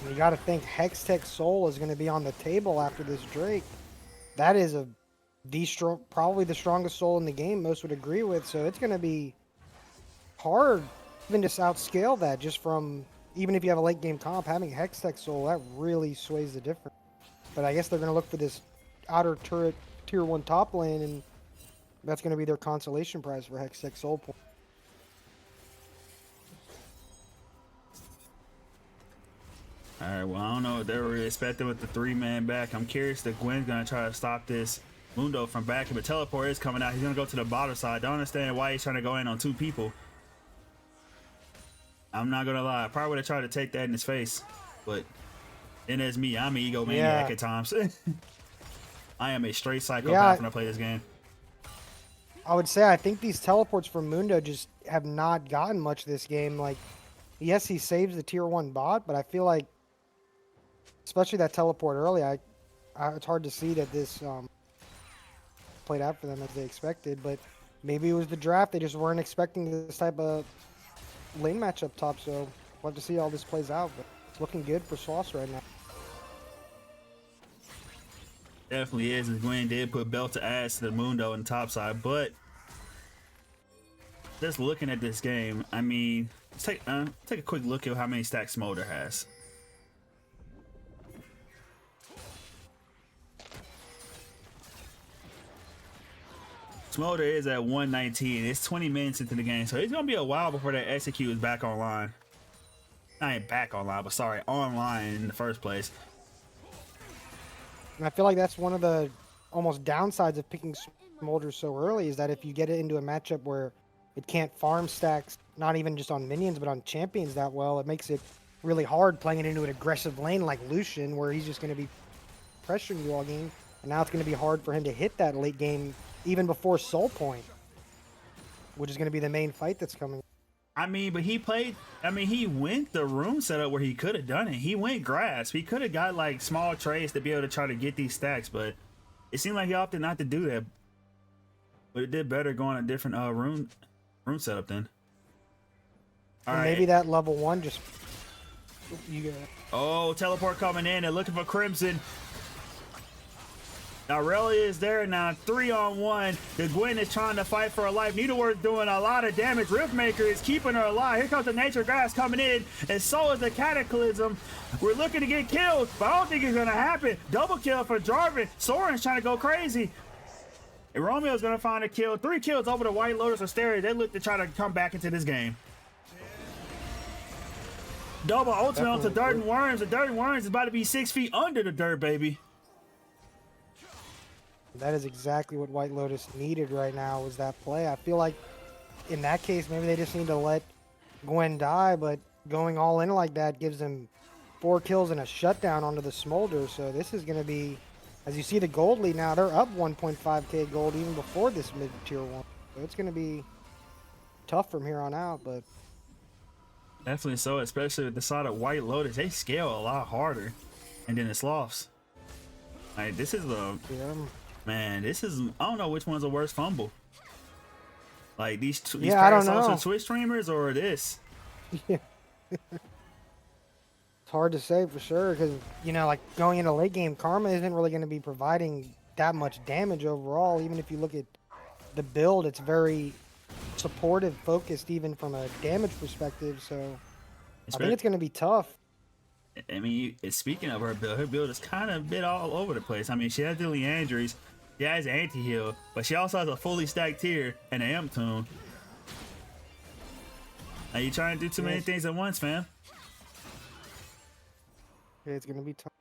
You got to think Hextech Soul is going to be on the table after this Drake. That is probably the strongest soul in the game, most would agree with. So it's going to be hard even to outscale that just from, even if you have a late game comp, having Hextech Soul, that really sways the difference. But I guess they're going to look for this outer turret tier 1 top lane, and that's going to be their consolation prize for Hextech Soul point. All right, well, I don't know what they were really expecting with the 3-man back. I'm curious if Gwen's gonna try to stop this Mundo from backing, but teleport is coming out. He's gonna go to the bottom side. Don't understand why he's trying to go in on 2 people. I'm not gonna lie, I probably would have tried to take that in his face, but then there's me. I'm an egomaniac at times. I am a straight psychopath when I play this game. I would say I think these teleports from Mundo just have not gotten much this game. Like, yes, he saves the tier 1 bot, but I feel like, especially that teleport early, it's hard to see that this played out for them as they expected. But maybe it was the draft; they just weren't expecting this type of lane match up top. So we'll have to see how this plays out. But it's looking good for Sloths right now. Definitely is, and Gwen did put belt to ass to the Mundo on the top side. But just looking at this game, I mean, let's take a quick look at how many stacks Smolder has. Smolder is at 119. It's 20 minutes into the game, so it's gonna be a while before that execute is back online. Not even back online, but sorry, online in the first place. And I feel like that's one of the almost downsides of picking Smolder so early, is that if you get it into a matchup where it can't farm stacks, not even just on minions, but on champions that well, it makes it really hard playing it into an aggressive lane like Lucian, where he's just going to be pressuring you all game. And now it's going to be hard for him to hit that late game even before Soul Point, which is going to be the main fight that's coming. I mean, but he played. I mean, he went the room setup where he could have done it. He went grass. He could have got like small trades to be able to try to get these stacks, but it seemed like he opted not to do that. But it did better going a different room setup then. All right. Maybe that level 1 just Oh, teleport coming in and looking for Crimson. Now Aurelia is there now, 3-on-1. The Gwen is trying to fight for her life. Needleworth doing a lot of damage. Riftmaker is keeping her alive. Here comes the Nature Grass coming in, and so is the Cataclysm. We're looking to get killed, but I don't think it's gonna happen. Double kill for Jarvan. Soren's trying to go crazy. And Romeo's gonna find a kill. 3 kills over the White Lotus Wisteria. They look to try to come back into this game. Double ultimate onto Dirt and Worms. The Dirt and Worms is about to be 6 feet under the dirt, baby. That is exactly what White Lotus needed right now, was that play. I feel like in that case, maybe they just need to let Gwen die, but going all in like that gives them 4 kills and a shutdown onto the Smolder. So this is going to be, as you see the gold lead now, they're up 1.5k gold even before this mid-tier 1. So it's going to be tough from here on out, but... Definitely so, especially with the side of White Lotus. They scale a lot harder. And then the Sloths. Like, this is a... Yeah. Man, this is, I don't know which one's the worst fumble. Like these I don't know. Twitch streamers or this. Yeah. It's hard to say for sure because, you know, like going into late game, Karma isn't really going to be providing that much damage overall. Even if you look at the build, it's very supportive focused even from a damage perspective. So I think it's going to be tough. I mean, speaking of her build is kind of a bit all over the place. I mean, she has the Leandries. She has anti-heal, but she also has a fully stacked tier and an Amp Tune. Are you trying to do too many things at once, fam? Yeah, it's gonna be tough.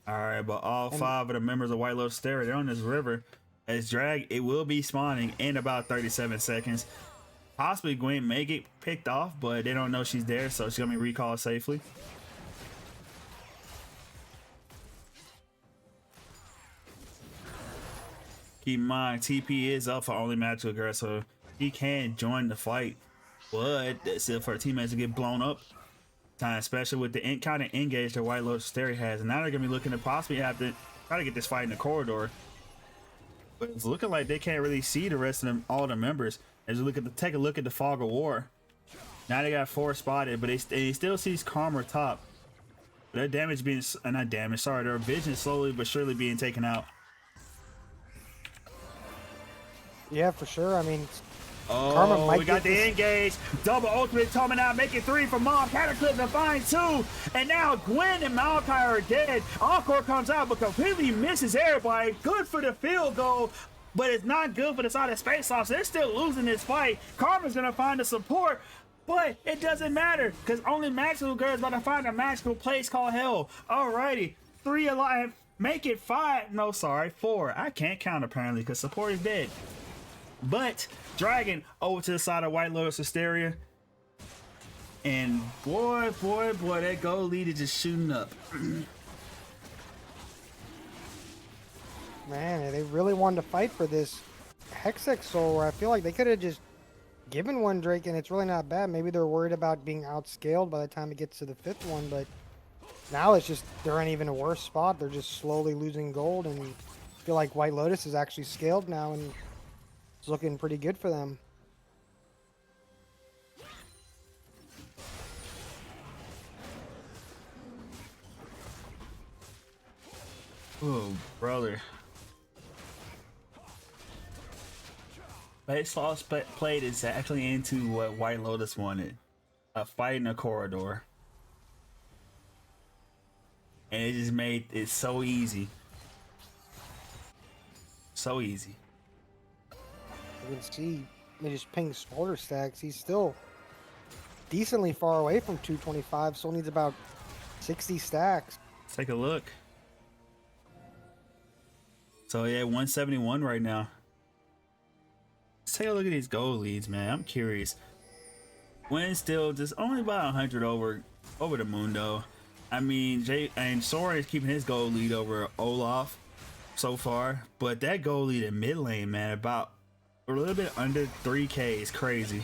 Alright, but all 5 of the members of White Lotus Wisteria, they're on this river. As Drag, it will be spawning in about 37 seconds. Possibly Gwen may get picked off, but they don't know she's there, so she's gonna be recalled safely. Keep in mind, TP is up for only magical girl, so he can join the fight. But that's it for her teammates to get blown up. Time, especially with the kind of engage that White Lotus Wisteria has. And now they're gonna be looking to possibly have to try to get this fight in the corridor. But it's looking like they can't really see the rest of them, all the members. As you look at take a look at the Fog of War. Now they got 4 spotted, but they still sees Karma top. Their damage being not damage, sorry, their vision slowly but surely being taken out. Yeah, for sure. I mean, Karma might we got the engage. Double ultimate coming out, making 3 for Mom. Cataclysm finds 2. And now Gwen and Malachi are dead. Encore comes out but completely misses everybody. Good for the field goal, but it's not good for the side of Space Ops. They're still losing this fight. Karma's gonna find the support, but it doesn't matter because only Magical Girl is about to find a magical place called Hell. Alrighty, 3 alive. Make it 5. No, sorry, 4. I can't count apparently because support is dead. But Dragon over to the side of White Lotus Wisteria. And boy, that gold lead is just shooting up. Man, they really wanted to fight for this Hexex Soul where I feel like they could have just given one Drake and it's really not bad. Maybe they're worried about being outscaled by the time it gets to the 5th one, but now it's just they're in even a worse spot. They're just slowly losing gold and I feel like White Lotus is actually scaled now and it's looking pretty good for them. Oh, brother. Base Lost played exactly into what White Lotus wanted. A fight in a corridor. And it just made it so easy. So easy. You can see they just ping Smolder stacks. He's still decently far away from 225. Still needs about 60 stacks. Let's take a look. So yeah, 171 right now. Let's take a look at these gold leads, man. I'm curious. Gwen still just only about 100 over the Mundo. I mean, Jay and Soren is keeping his gold lead over Olaf so far, but that gold lead in mid lane, man, about a little bit under 3K is crazy.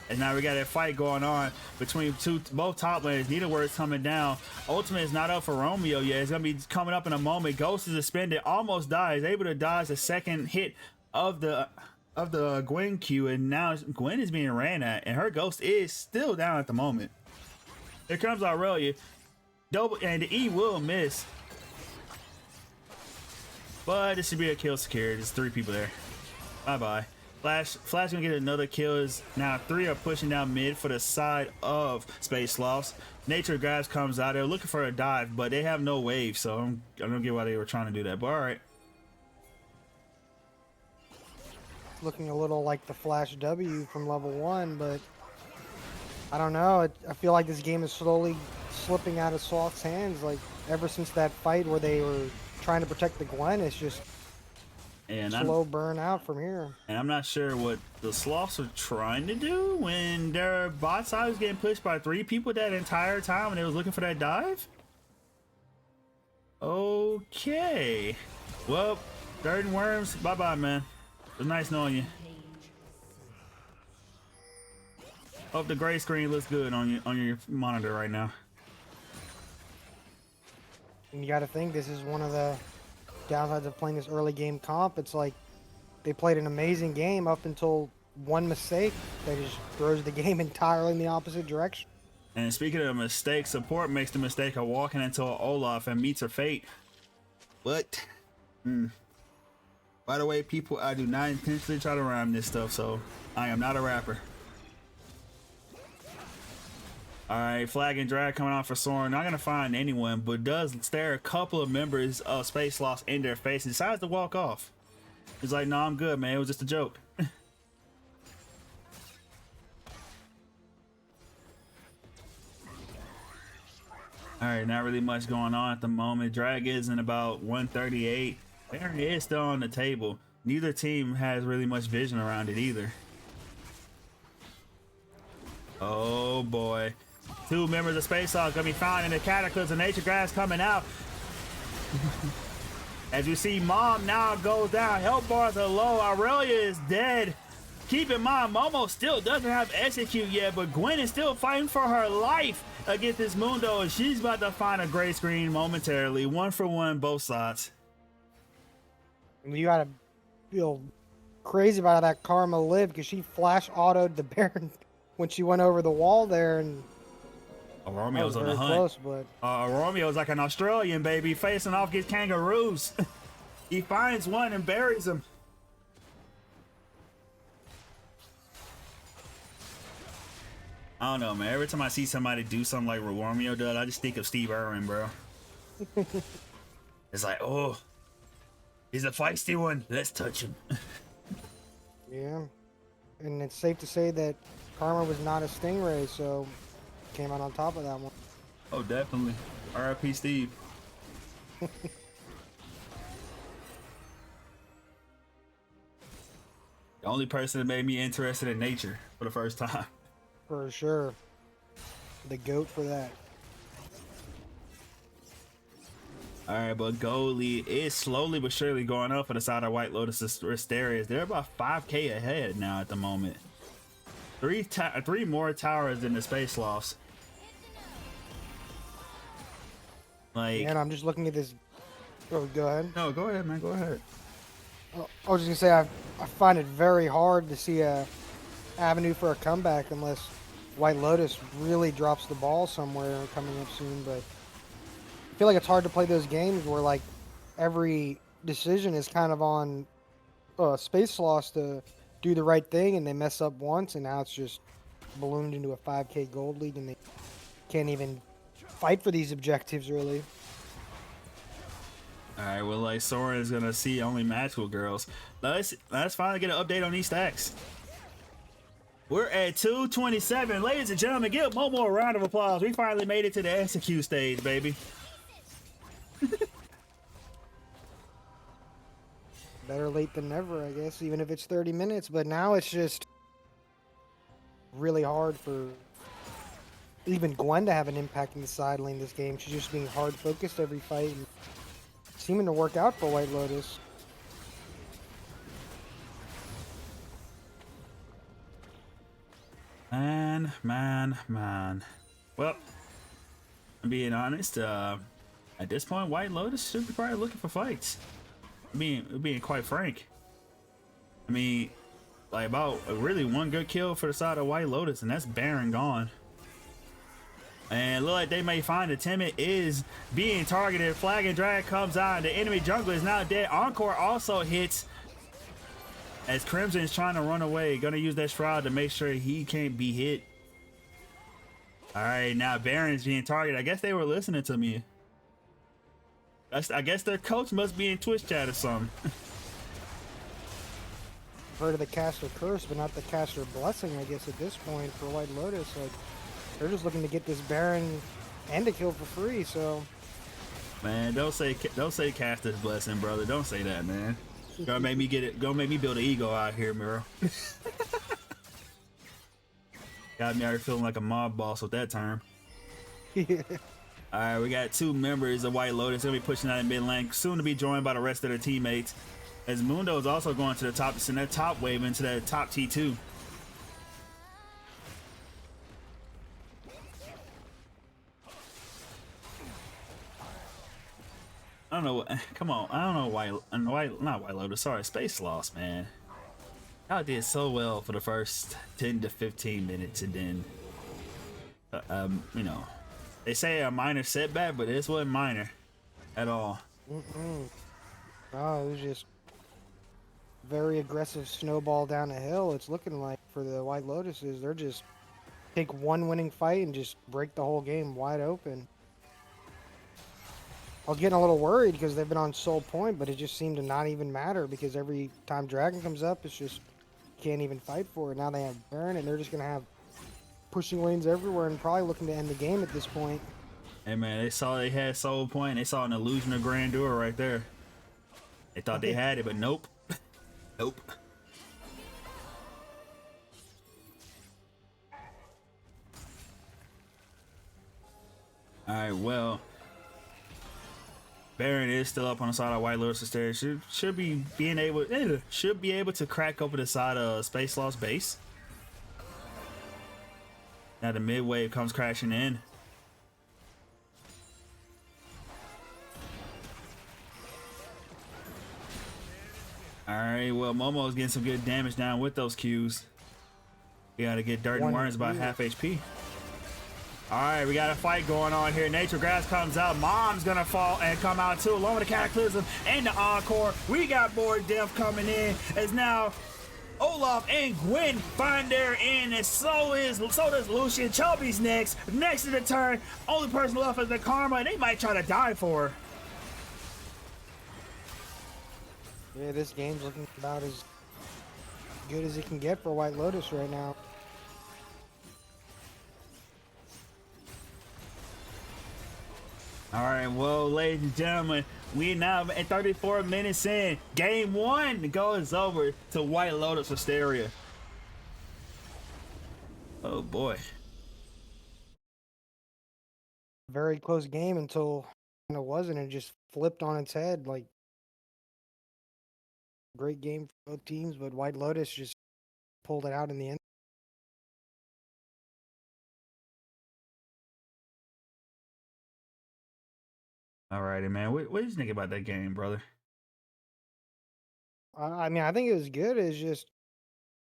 And now we got that fight going on between both top lanes. Needleworks coming down. Ultimate is not up for Romeo yet. It's gonna be coming up in a moment. Ghost is suspended, almost dies, able to dodge the second hit of the Gwen Q, and now Gwen is being ran at, and her Ghost is still down at the moment. Here comes Aurelia. Double, and the E will miss. But this should be a kill secured. There's 3 people there. Bye-bye. Flash gonna get another kill. Is now 3 are pushing down mid for the side of Space Sloths. Nature Grabs comes out. They're looking for a dive, but they have no wave, so I don't get why they were trying to do that. But all right. Looking a little like the Flash W from level 1, but I don't know. I feel like this game is slowly slipping out of Sloth's hands. Like ever since that fight where they were trying to protect the Gwen, it's just slow burn out from here. And I'm not sure what the Sloths are trying to do when their bot side was getting pushed by 3 people that entire time and they was looking for that dive. Okay. Well, Dirt and Worms, bye-bye, man. It was nice knowing you. Hope the gray screen looks good on your monitor right now. And you got to think this is one of the downsides of playing this early game comp. It's like they played an amazing game up until one mistake that just throws the game entirely in the opposite direction. And speaking of mistakes, support makes the mistake of walking into an Olaf and meets her fate. But, by the way, people, I do not intentionally try to rhyme this stuff, so I am not a rapper. Alright, flag and drag coming off for Soren. Not gonna find anyone, but does stare a couple of members of Space Lost in their face and decides to walk off. He's like, no, I'm good, man. It was just a joke. Alright, not really much going on at the moment. Drag is in about 138. Baron is still on the table. Neither team has really much vision around it either. Oh boy. 2 members of Space Hawk gonna be found in the Cataclysm. And Nature Grass coming out. As you see, Mom now goes down. Health bars are low. Aurelia is dead. Keep in mind, Momo still doesn't have execute yet, but Gwen is still fighting for her life against this Mundo, and she's about to find a gray screen momentarily. 1 for 1, both sides. You gotta feel crazy about how that Karma lived, because she flash autoed the Baron when she went over the wall there, and Romeo's on the hunt. Close, but Romeo's like an Australian baby facing off against kangaroos. He finds one and buries him. I don't know, man. Every time I see somebody do something like Romeo does, I just think of Steve Irwin, bro. It's like, oh, he's a feisty one. Let's touch him. yeah, and it's safe to say that Karma was not a Stingray, so came out on top of that one. Oh, definitely. R.I.P. Steve. The only person that made me interested in nature for the first time. For sure. The GOAT for that. Alright, but gold lead is slowly but surely going up for the side of White Lotus Wisteria. They're about 5K ahead now at the moment. 3 more towers than the Space Sloths. Like, and I'm just looking at this. Oh, go ahead. No, go ahead, man. Go ahead. I was just gonna say I find it very hard to see a avenue for a comeback unless White Lotus really drops the ball somewhere coming up soon. But I feel like it's hard to play those games where like every decision is kind of on Space Sloths to do the right thing, and they mess up once, and now it's just ballooned into a 5K gold league, and they can't even fight for these objectives really. All right, well, like Sora is gonna see only match with girls. Let's finally get an update on these stacks. We're at 227, ladies and gentlemen. Give Momo a round of applause. We finally made it to the execute stage, baby. Better late than never, I guess, even if it's 30 minutes. But now it's just really hard for even Gwen to have an impact in the side lane this game. She's just being hard focused every fight and seeming to work out for White Lotus. Man. Well, I'm being honest, at this point, White Lotus should be probably looking for fights. Being quite frank. I mean, like about really one good kill for the side of White Lotus, and that's Baron gone. And look like they may find the Timid is being targeted. Flag and drag comes out, and the enemy jungler is now dead. Encore also hits as Crimson is trying to run away. Gonna use that shroud to make sure he can't be hit. All right, now Baron's being targeted. I guess they were listening to me. I guess their coach must be in Twitch chat or something. Heard of the caster curse, but not the caster blessing, I guess, at this point for White Lotus. Like, they're just looking to get this Baron and a kill for free, so. Man, don't say caster's blessing, brother. Don't say that, man. Gonna make me get it. Gonna make me build an ego out here, Miro. Got me out here feeling like a mob boss with that term. Yeah. All right, we got two members of White Lotus. They'll be pushing out in mid lane, soon to be joined by the rest of their teammates. As Mundo is also going to the top to send that top wave into that top T2. I don't know. Come on. I don't know why. Not White Lotus. Sorry, Space Sloths, man. Y'all did so well for the first 10 to 15 minutes, and then, you know, they say a minor setback, but this wasn't minor at all. Oh, it was just very aggressive snowball down the hill. It's looking like for the White Lotuses, they're just take one winning fight and just break the whole game wide open. I was getting a little worried because they've been on sole point, but it just seemed to not even matter because every time Dragon comes up, it's just can't even fight for it. Now they have Baron, and they're just going to have pushing lanes everywhere and probably looking to end the game at this point. Hey, man, they saw they had soul point. They saw an illusion of grandeur right there. They thought they had it, but nope. Nope. All right, well, Baron is still up on the side of White Lotus. Wisteria should be able to crack open the side of Space Sloth's base. Now the mid wave comes crashing in. All right, well, Momo's getting some good damage down with those Qs. We gotta get Dirt and Worms about half HP. All right, we got a fight going on here. Nature Grass comes out. Mom's gonna fall and come out too, along with the Cataclysm and the Encore. We got more death coming in as now Olaf and Gwen find their end, and so does Lucian. Chubby's next to the turn. Only person left is the Karma, and they might try to die for her. Yeah, this game's looking about as good as it can get for White Lotus right now. All right, well, ladies and gentlemen, we now at 34 minutes in. Game one goes over to White Lotus Wisteria. Oh boy. Very close game until it wasn't. It just flipped on its head. Like, great game for both teams, but White Lotus just pulled it out in the end. Alrighty, man. What do you think about that game, brother? I mean, I think it was good. It's just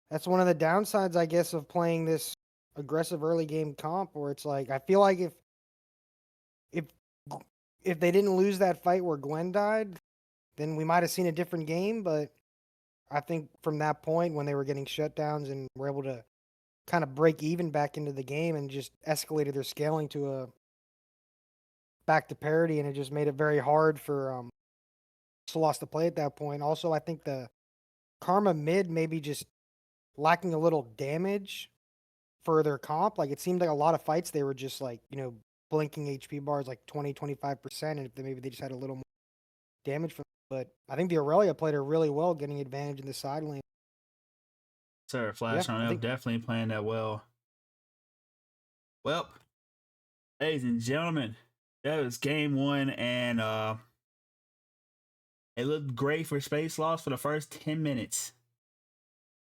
that's one of the downsides, I guess, of playing this aggressive early game comp, where it's like I feel like if they didn't lose that fight where Gwen died, then we might have seen a different game. But I think from that point, when they were getting shutdowns and were able to kind of break even back into the game and just escalated their scaling to a back to parity, and it just made it very hard for Sloths to play at that point. Also, I think the Karma mid maybe just lacking a little damage for their comp. Like, it seemed like a lot of fights they were just like, blinking HP bars like 20-25%, and if maybe they just had a little more damage from. But I think the Aurelia played her really well, getting advantage in the side lane. Sir, Flash Yeah, on I F think- definitely playing that well. Well, ladies and gentlemen, that was game one, and it looked great for Space Lost for the first 10 minutes.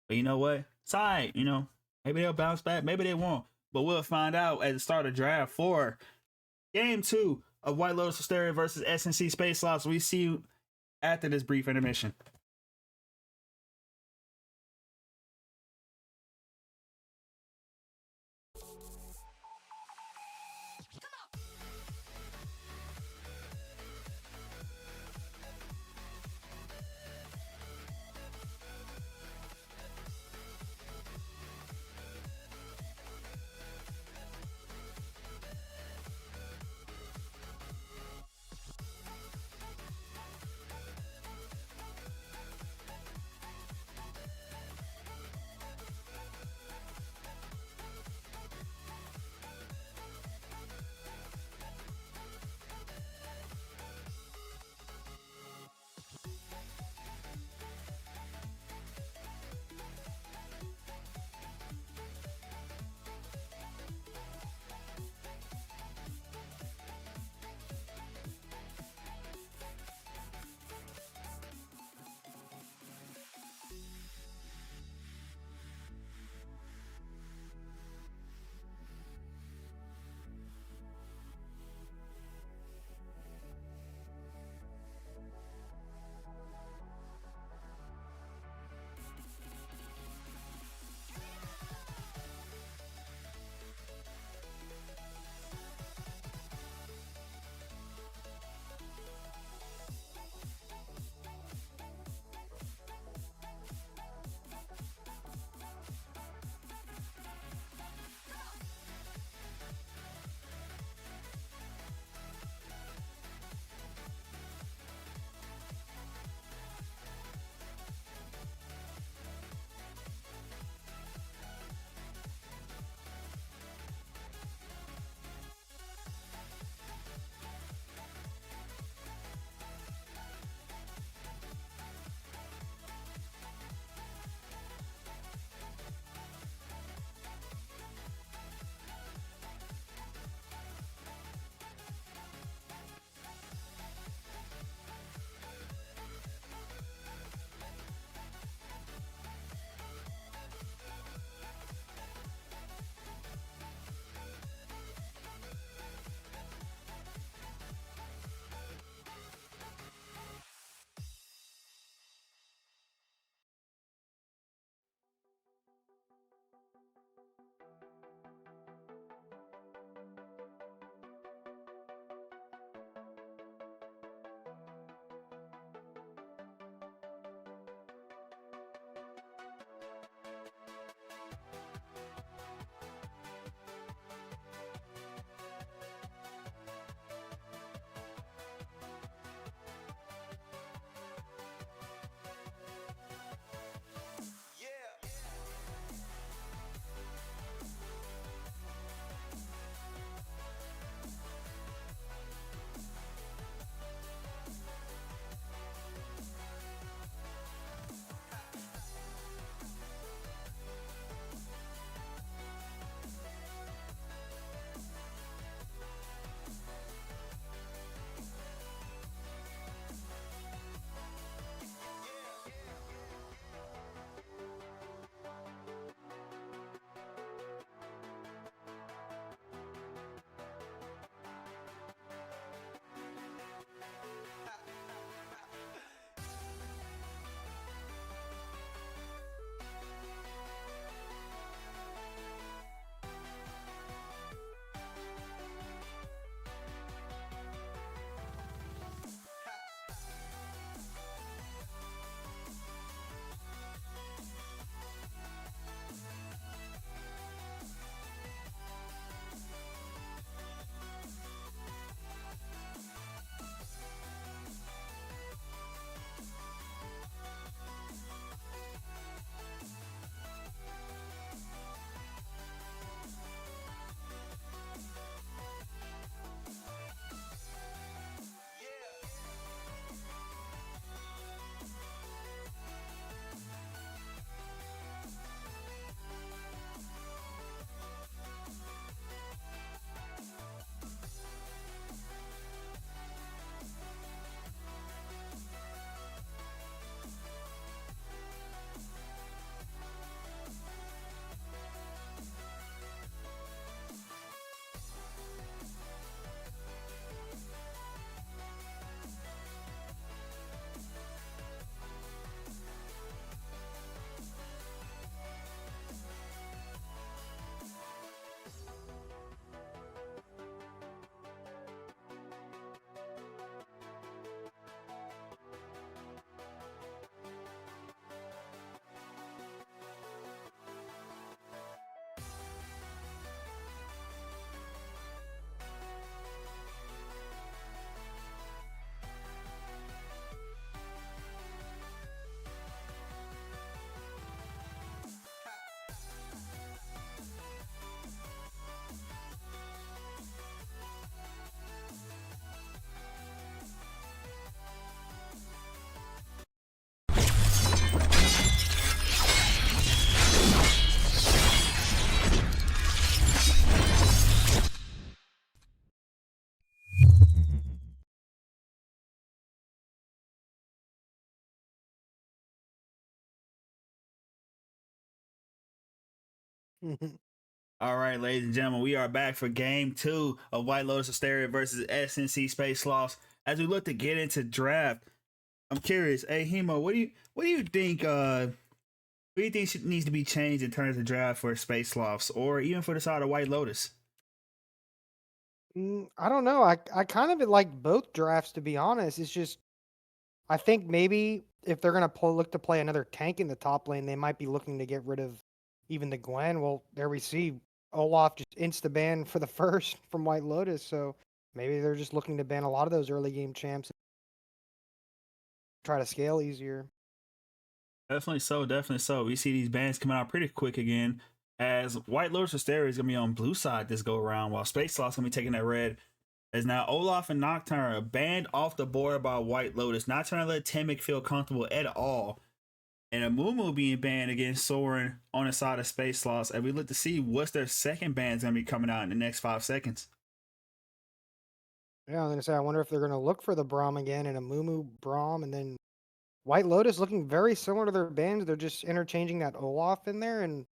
But you know what? It's alright, you know. Maybe they'll bounce back, maybe they won't. But we'll find out at the start of draft for game two of White Lotus Wisteria versus SNC Space Sloths. We see you after this brief intermission. All right, ladies and gentlemen, we are back for game 2 of White Lotus Wisteria versus SNC Space Sloths. As we look to get into draft, I'm curious, hey Hemo, what do you think needs to be changed in terms of draft for Space Sloths or even for the side of White Lotus? I don't know. I kind of like both drafts, to be honest. It's just I think maybe if they're gonna look to play another tank in the top lane, they might be looking to get rid of even the Gwen. Well, there we see Olaf just insta ban for the first from White Lotus, so maybe they're just looking to ban a lot of those early game champs and try to scale easier. Definitely so, definitely so. We see these bans coming out pretty quick again. As White Lotus Wisteria is gonna be on blue side this go around, while Space Sloth's gonna be taking that red. As now Olaf and Nocturne are banned off the board by White Lotus, not trying to let Timic feel comfortable at all. And a Moo being banned against Soren on the side of Space Sloths. And we look to see what's their second ban's gonna be coming out in the next 5 seconds. Yeah, I was gonna say I wonder if they're gonna look for the Braum again and a Mumu Braum, and then White Lotus looking very similar to their bans. They're just interchanging that Olaf in there, and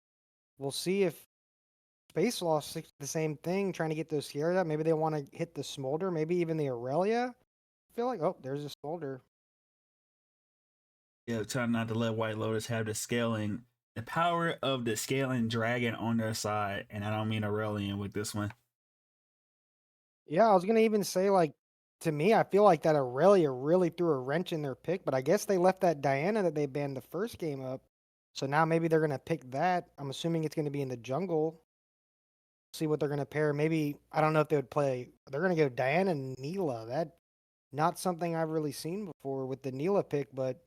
we'll see if Space Lost the same thing, trying to get those Sierra out. Maybe they want to hit the Smolder, maybe even the Aurelia. I feel like, oh, there's a Smolder. Yeah, trying not to let White Lotus have the power of the scaling dragon on their side. And I don't mean Aurelian with this one. Yeah, I was gonna even say, like, to me, I feel like that Aurelia really threw a wrench in their pick, but I guess they left that Diana that they banned the first game up. So now maybe they're gonna pick that. I'm assuming it's gonna be in the jungle. See what they're gonna pair. Maybe I don't know if they would play. They're gonna go Diana and Neela. That not something I've really seen before with the Neela pick, but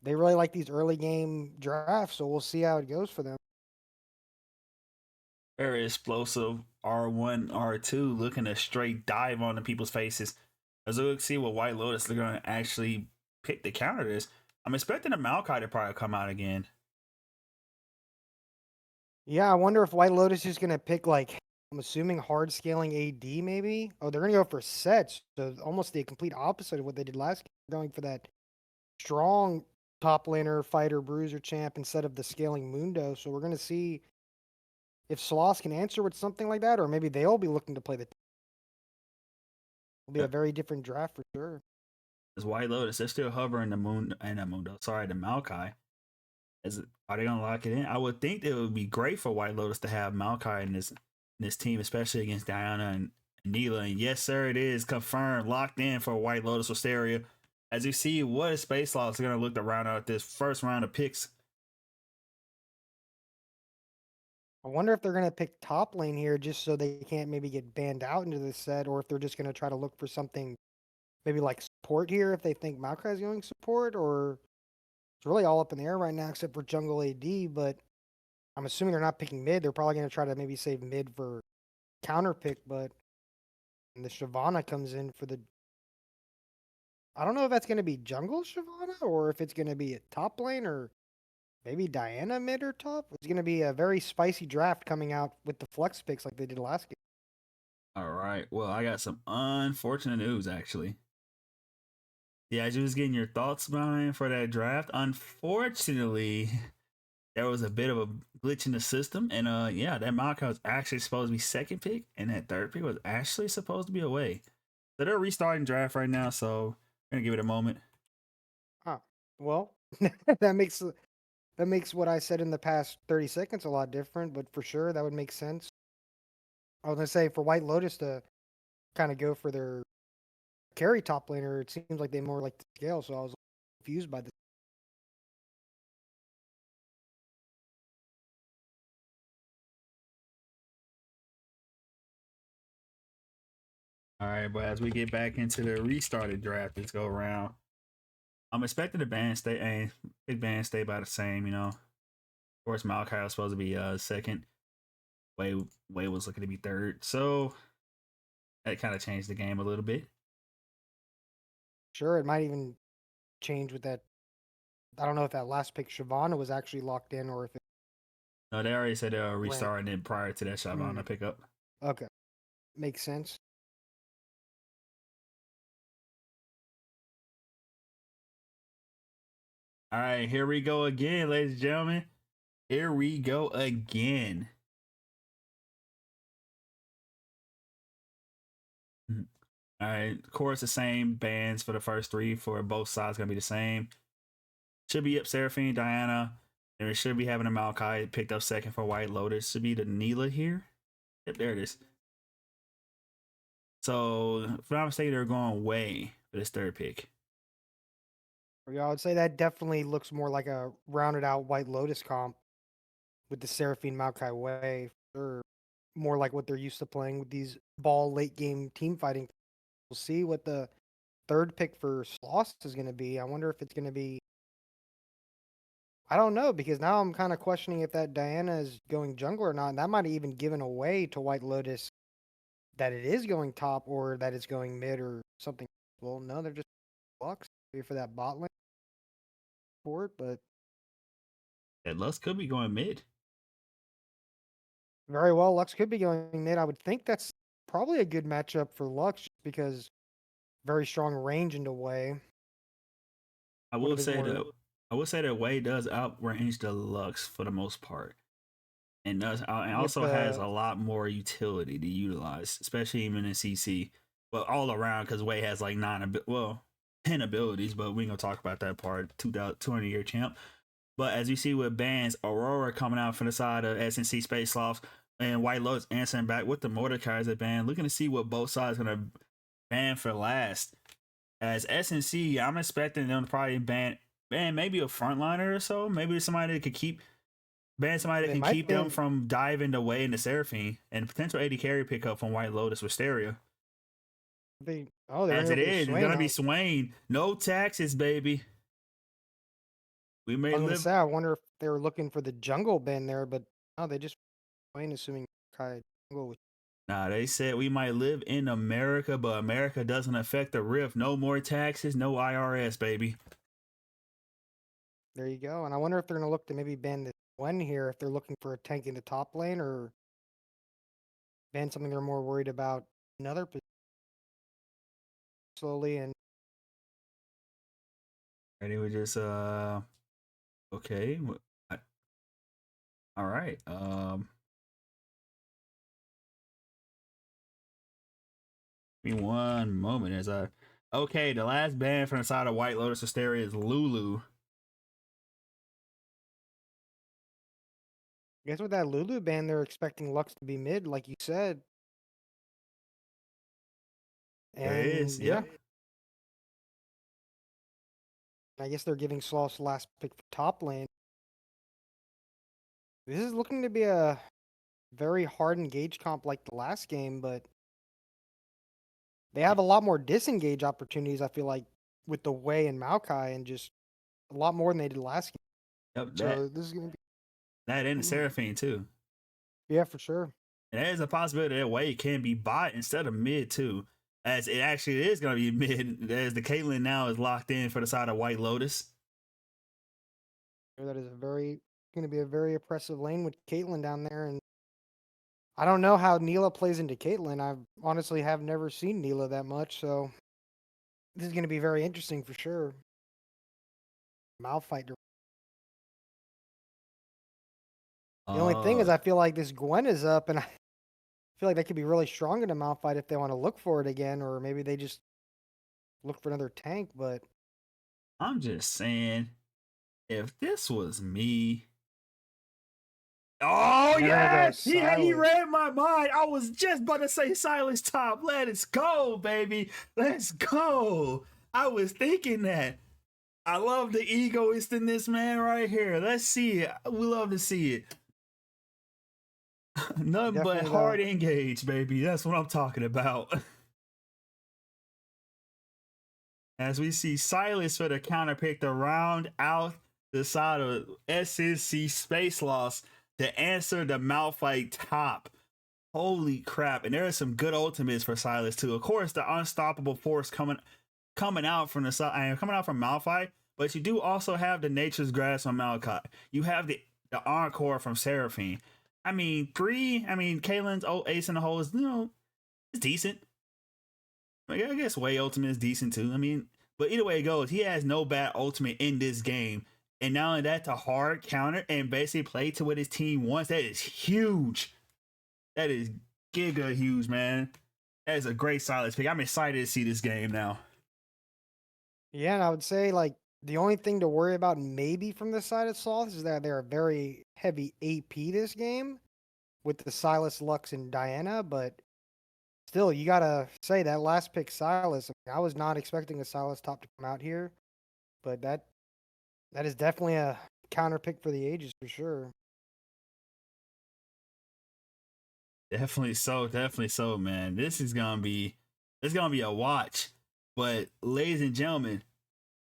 they really like these early game drafts, so we'll see how it goes for them. Very explosive R1, R2, looking to straight dive on the people's faces. As we see what White Lotus they're going to actually pick to counter this. I'm expecting a Maokai to probably come out again. Yeah, I wonder if White Lotus is gonna pick like I'm assuming hard scaling AD maybe. Oh, they're gonna go for sets, so almost the complete opposite of what they did last game. Going for that strong top laner, fighter, bruiser champ instead of the scaling Mundo. So we're gonna see if Sloss can answer with something like that, or maybe they'll be looking to play the. It'll be Yeah. a very different draft for sure. As White Lotus, they're still hovering the moon and the Mundo. Sorry, the Maokai. Are they gonna lock it in? I would think it would be great for White Lotus to have Maokai in this team, especially against Diana and Neela. And yes, sir, it is confirmed, locked in for White Lotus Wisteria. As you see, what is Space Loss gonna look to round out this first round of picks? I wonder if they're gonna pick top lane here just so they can't maybe get banned out into this set, or if they're just gonna try to look for something maybe like support here if they think Maokai is going support, or it's really all up in the air right now except for jungle AD. But I'm assuming they're not picking mid. They're probably going to try to maybe save mid for counter pick. But and the Shyvana comes in for the. I don't know if that's going to be jungle Shyvana or if it's going to be a top lane or maybe Diana mid or top. It's going to be a very spicy draft coming out with the flex picks like they did last game. All right. Well, I got some unfortunate news actually. Yeah, as you was getting your thoughts, Brian, for that draft. Unfortunately, there was a bit of a glitch in the system, and yeah, that Maokai was actually supposed to be second pick, and that third pick was actually supposed to be away. So they're restarting draft right now, so we're gonna give it a moment. Ah, well, that makes that makes what I said in the past 30 seconds a lot different. But for sure, that would make sense. I was gonna say for White Lotus to kind of go for their carry top laner, it seems like they more like the scale. So I was confused by this. All right, but as we get back into the restarted draft, let's go around. I'm expecting the band stay, big band stay by the same. Of course, Malachi was supposed to be second. Way was looking to be third, so that kind of changed the game a little bit. Sure, it might even change with that. I don't know if that last pick Shyvana was actually locked in or if it No, they already said they were ran. restarting it prior to that Mm, Shyvana pickup. okay, makes sense. All right, here we go again, ladies and gentlemen. Here we go again. All right, of course, the same bands for the first three for both sides gonna be the same. Should be up Seraphine, Diana, and it should be having a Maokai picked up second for White Lotus. Should be the Neela here. Yep, there it is. So, if I'm not mistaken, they're going way for this third pick. Yeah, I would say that definitely looks more like a rounded out White Lotus comp with the Seraphine Maokai Way. Or more like what they're used to playing with these ball late game team fighting. We'll see what the third pick for Sloths is going to be. I wonder if it's going to be. I don't know, because now I'm kind of questioning if that Diana is going jungle or not. And that might have even given away to White Lotus that it is going top or that it's going mid or something. Well, no, they're just bucks maybe for that bot lane support, but That Lux could be going mid. very well, Lux could be going mid. I would think that's probably a good matchup for Lux just because very strong range into way. I One will of his say more that Wei does outrange the Lux for the most part, and and with also has the a lot more utility to utilize, especially even in CC. But all around, because Wei has like 10 abilities, but we ain't gonna talk about that part. 200-year champ. But as you see with bans, Aurora coming out from the side of SNC Space Sloths and White Lotus answering back with the Mordekaiser ban, looking to see what both sides gonna ban for last. As SNC, I'm expecting them to probably ban maybe a frontliner or so. Maybe somebody that could ban somebody that they can might keep them ban from diving away into Seraphine and potential AD carry pickup from White Lotus Wisteria. they oh they're As it unable to is, it's Swain. gonna be Swain. No taxes, baby. We I may was gonna live. say I wonder if they were looking for the jungle ban there, but no, they just Swain assuming Kai jungle. Nah, they said we might live in America, but America doesn't affect the rift. No more taxes, no IRS, baby. There you go. And I wonder if they're gonna look to maybe ban this one here if they're looking for a tank in the top lane or ban something they're more worried about another slowly and And it was just okay. All right. Give me one moment as I. Okay, the last band from the side of White Lotus Wisteria is Lulu. I guess with that Lulu ban they're expecting Lux to be mid, like you said. There is. And yeah, Yep. I guess they're giving Sloth's last pick for top lane. This is looking to be a very hard engage comp like the last game, but they have a lot more disengage opportunities, I feel like, with the Wei and Maokai, and just a lot more than they did last game. Yep. So this is gonna That and the be Seraphine too. yeah, for sure. And there's a possibility that Wei can be bot instead of mid too. As it actually is going to be mid, as the Caitlyn now is locked in for the side of White Lotus. That is gonna be a very oppressive lane with Caitlyn down there, and I don't know how Neela plays into Caitlyn. I honestly have never seen Neela that much, so this is gonna be very interesting for sure. Malphite. The only thing is, Uh, I feel like this Gwen is up, and I feel like that could be really strong in a Malphite if they want to look for it again, or maybe they just look for another tank. But I'm just saying, if this was me, oh they're gonna go yes, he Silas. read my mind. I was just about to say Silas top. Let us go, baby. Let's go. I was thinking that. I love the egoist in this man right here. Let's see it. We love to see it. Nothing but Definitely hard engage, baby. That's what I'm talking about. As we see Silas for the counter pick to round out the side of SNC Space Loss to answer the Malphite top. Holy crap. And there are some good ultimates for Silas too. Of course, the unstoppable force coming out from the side, coming out from Malphite, but you do also have the Nature's Grasp on Maokai. You have the Encore from Seraphine. Caitlyn's ace in the hole is, it's decent. I guess Wei ultimate is decent too. But either way it goes, he has no bad ultimate in this game. And not only that, to hard counter and basically play to what his team wants. That is huge. That is giga huge, man. That is a great Silas pick. I'm excited to see this game now. Yeah, and I would say like the only thing to worry about maybe from this side of Sloths is that they're very heavy AP this game with the Silas, Lux, and Diana, but still, you gotta say that last pick, Silas. I was not expecting a Silas top to come out here, but that is definitely a counter pick for the ages for sure. Definitely so, man. This is gonna be a watch. But ladies and gentlemen,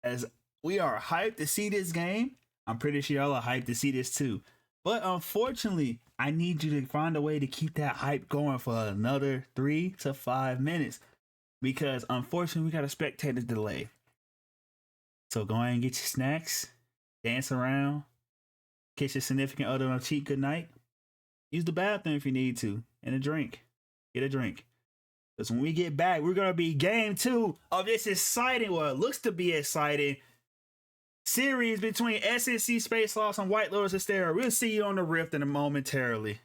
as we are hyped to see this game, I'm pretty sure y'all are hyped to see this too. But unfortunately, I need you to find a way to keep that hype going for another 3 to 5 minutes. Because unfortunately, we got a spectator delay. So go ahead and get your snacks, dance around, kiss your significant other on a cheek good night. Use the bathroom if you need to, and a drink. Get a drink. Because when we get back, we're going to be game 2 of this exciting, well, it looks to be exciting, series between SNC Space Lost and White Lotus Wisteria. We'll see you on the Rift in a momentarily.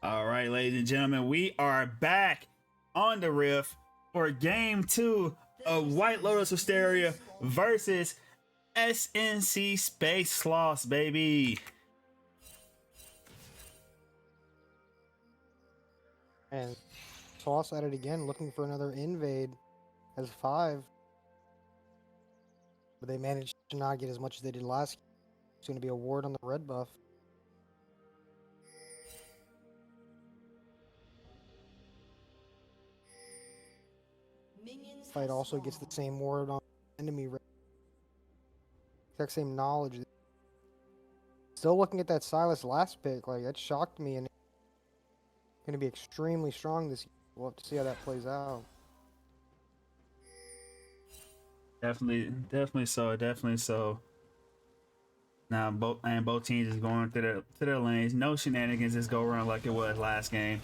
All right, ladies and gentlemen, we are back on the Rift for game 2 of White Lotus Wisteria versus SNC Space Sloths, baby. And Sloths at it again, looking for another invade as 5. But they managed to not get as much as they did last game. It's going to be a ward on the red buff. Fight also gets the same ward on enemy. Exact same knowledge. Still looking at that Silas last pick, like that shocked me, and going to be extremely strong this year. We'll have to see how that plays out. Definitely so. Now both teams is going to their lanes. No shenanigans this go around like it was last game.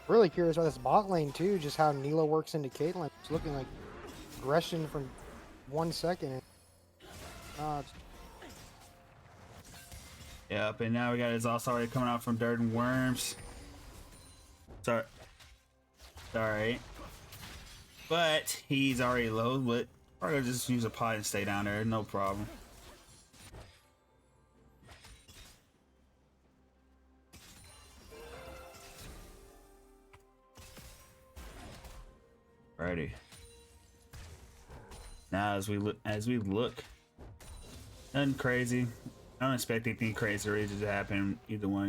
Really curious about this bot lane too, just how Nila works into Caitlyn. It's looking like aggression from 1 second. Yep, and now we got his also already coming out from Dirt and Worms. Sorry. But he's already low, but we're gonna just use a pot and stay down there, no problem. Righty. Now as we look, nothing crazy. I don't expect anything crazy or to happen for either one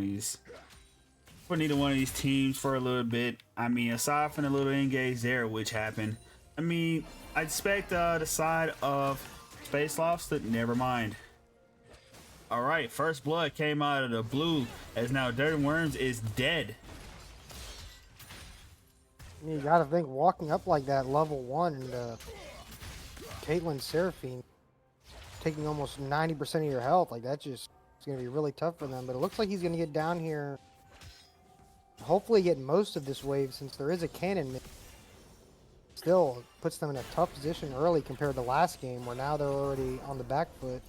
of these teams for a little bit. I mean, aside from the little engage there, which happened, I mean, I expect the side of Space Sloths to never mind. All right, first blood came out of the blue as now Dirty Worms is dead. You gotta think, walking up like that, level 1, and Caitlyn Seraphine taking almost 90% of your health, like that just it's gonna be really tough for them. But it looks like he's gonna get down here, hopefully get most of this wave since there is a cannon. Still puts them in a tough position early compared to last game, where now they're already on the back foot.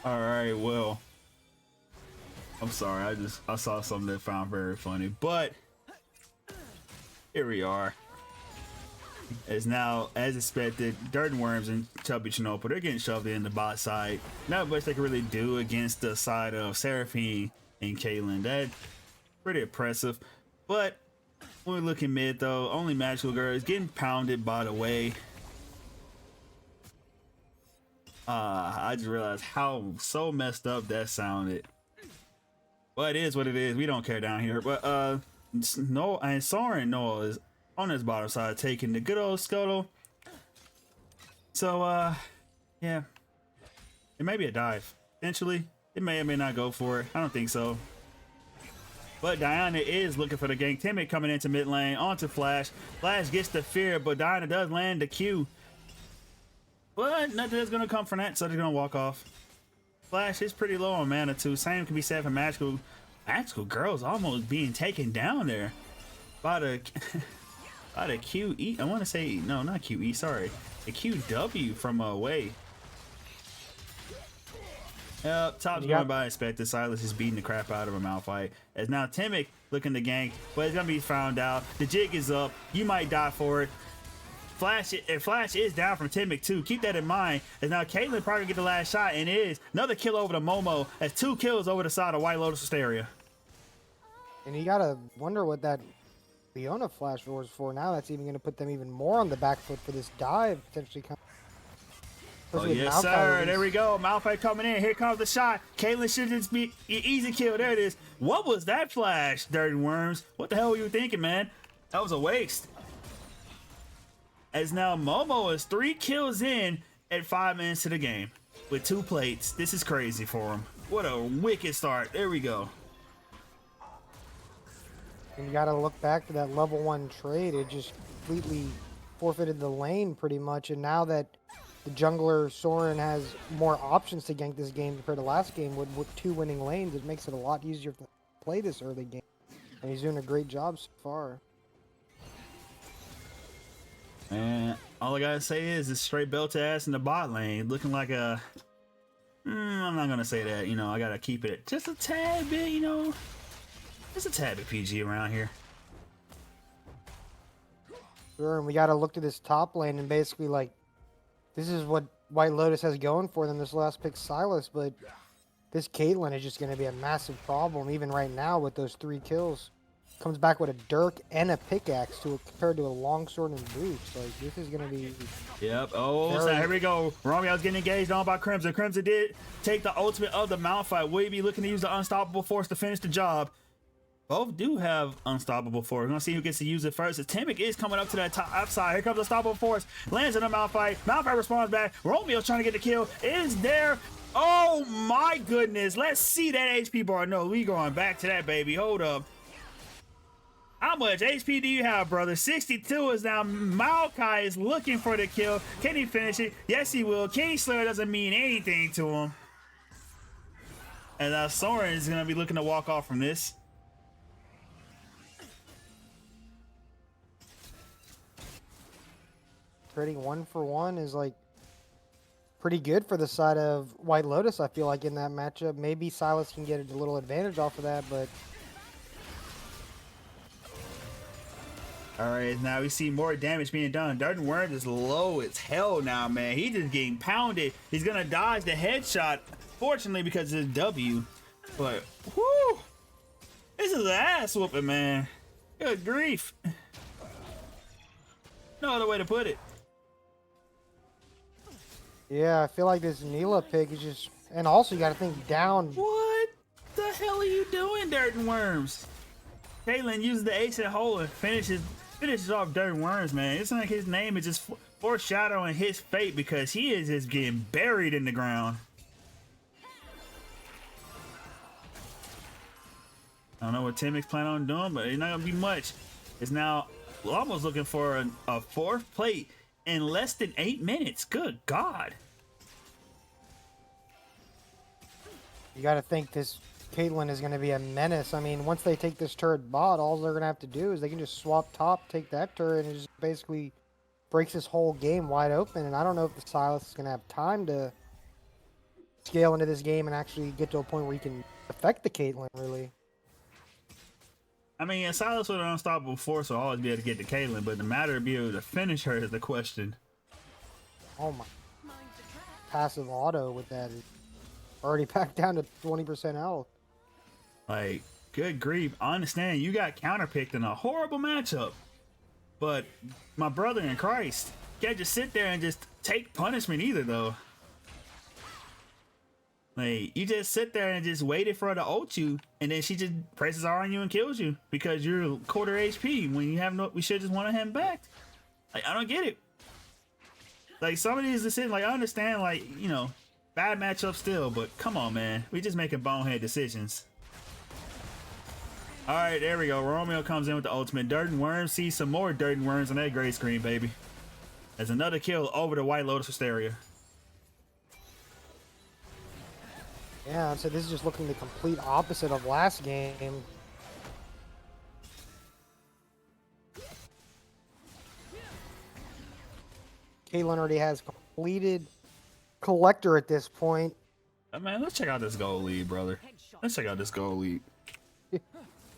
All right, well, I'm sorry, I saw something that I found very funny, but here we are. As now, as expected, Dirt and Worms and Chubby Chinopa, they're getting shoved in the bot side. Not much they can really do against the side of Seraphine and Caitlyn. That's pretty impressive. But when we look at mid though, only Magical Girl is getting pounded by the way. I just realized how so messed up that sounded. But it is what it is. We don't care down here. But no, and Soren Noel is on his bottom side taking the good old scuttle. So yeah, it may be a dive. Eventually, it may or may not go for it. I don't think so. But Diana is looking for the gank. Timid coming into mid lane onto Flash. Flash gets the fear, but Diana does land the Q. But nothing is gonna come from that, so they're gonna walk off. Flash is pretty low on mana too. Same can be said for Magical Girl's almost being taken down there by the by the QE. I want to say no, not QE. Sorry, the QW from away. Top's going by expected. Silas is beating the crap out of a Malphite. As now Timic looking to gank, but it's gonna be found out. The jig is up. You might die for it. Flash is down from Timic too. Keep that in mind. As now Caitlyn probably get the last shot, and it is another kill over to Momo. As 2 kills over the side of White Lotus Wisteria. And you gotta wonder what that Leona flash was for. Now that's even gonna put them even more on the back foot for this dive potentially coming. Oh yes, sir. There we go. Malphite coming in. Here comes the shot. Caitlyn should just be an easy kill. There it is. What was that flash, Dirty Worms? What the hell were you thinking, man? That was a waste. As now Momo is 3 kills in at 5 minutes to the game with 2 plates. This is crazy for him. What a wicked start. There we go. And you gotta look back to that level 1 trade. It just completely forfeited the lane pretty much. And now that the jungler Soren has more options to gank this game compared to last game with 2 winning lanes, it makes it a lot easier to play this early game. And he's doing a great job so far. And all I gotta say is it's straight belt to ass in the bot lane, looking like a. I'm not gonna say that. You know, I gotta keep it just a tad bit. You know, just a tad bit PG around here. Sure, and we got to look to this top lane and basically like, this is what White Lotus has going for them. This last pick, Silas, but this Caitlyn is just going to be a massive problem even right now with those 3 kills. Comes back with a dirk and a pickaxe compared to a longsword and boots. Like, this is going to be. Yep. Oh, so here we go. Romeo's getting engaged on by Crimson. Crimson did take the ultimate of the mount fight. Will he be looking to use the unstoppable force to finish the job? Both do have unstoppable force. We're gonna see who gets to use it first. As Timic is coming up to that top outside. Here comes unstoppable force. Lands in a mount fight. Mount fight responds back. Romeo's trying to get the kill. Is there? Oh my goodness. Let's see that HP bar. No, we going back to that, baby. Hold up. How much HP do you have, brother? 62 is now. Maokai is looking for the kill. Can he finish it? Yes, he will. Kingslayer doesn't mean anything to him. And now Soren is gonna be looking to walk off from this. Trading 1-for-1 is like pretty good for the side of White Lotus. I feel like in that matchup, maybe Silas can get a little advantage off of that, but all right, now we see more damage being done. Darden Worms is low as hell now, man. He just getting pounded. He's gonna dodge the headshot, fortunately, because it's W. But whoo, this is an ass whooping, man. Good grief. No other way to put it. yeah, I feel like this Neela pick is just, and also you got to think down. What the hell are you doing, Darden Worms? Caitlyn uses the ace and hole and finishes off Darden Worms, man. It's like his name is just foreshadowing his fate because he is just getting buried in the ground. I don't know what Timic's planning on doing, but it's not gonna be much. It's now almost looking for a 4th plate in less than 8 minutes. Good God. You got to think this Caitlyn is going to be a menace. I mean, once they take this turret bot, all they're going to have to do is they can just swap top, take that turret, and it just basically breaks this whole game wide open. And I don't know if the Silas is going to have time to scale into this game and actually get to a point where you can affect the Caitlyn, really. I mean, Silas with an unstoppable force will always be able to get to Caitlyn, but the matter of being able to finish her is the question. Oh my. Passive auto with that is already back down to 20% health. Like, good grief. I understand you got counterpicked in a horrible matchup, but my brother in Christ, you can't just sit there and just take punishment either, though. Like, you just sit there and just waited for her to ult you, and then she just presses R on you and kills you because you're quarter HP when you have no. We should just want him back. Like, I don't get it. Like, some of these decisions, like, I understand, like, you know, bad matchup still, but come on, man. We just making bonehead decisions. All right, there we go. Romeo comes in with the ultimate. Darden Worms sees some more Darden Worms on that gray screen, baby. There's another kill over the White Lotus Wisteria. Yeah, so this is just looking the complete opposite of last game. Caitlyn already has completed Collector at this point. Man, let's check out this gold lead, brother. Let's check out this gold lead.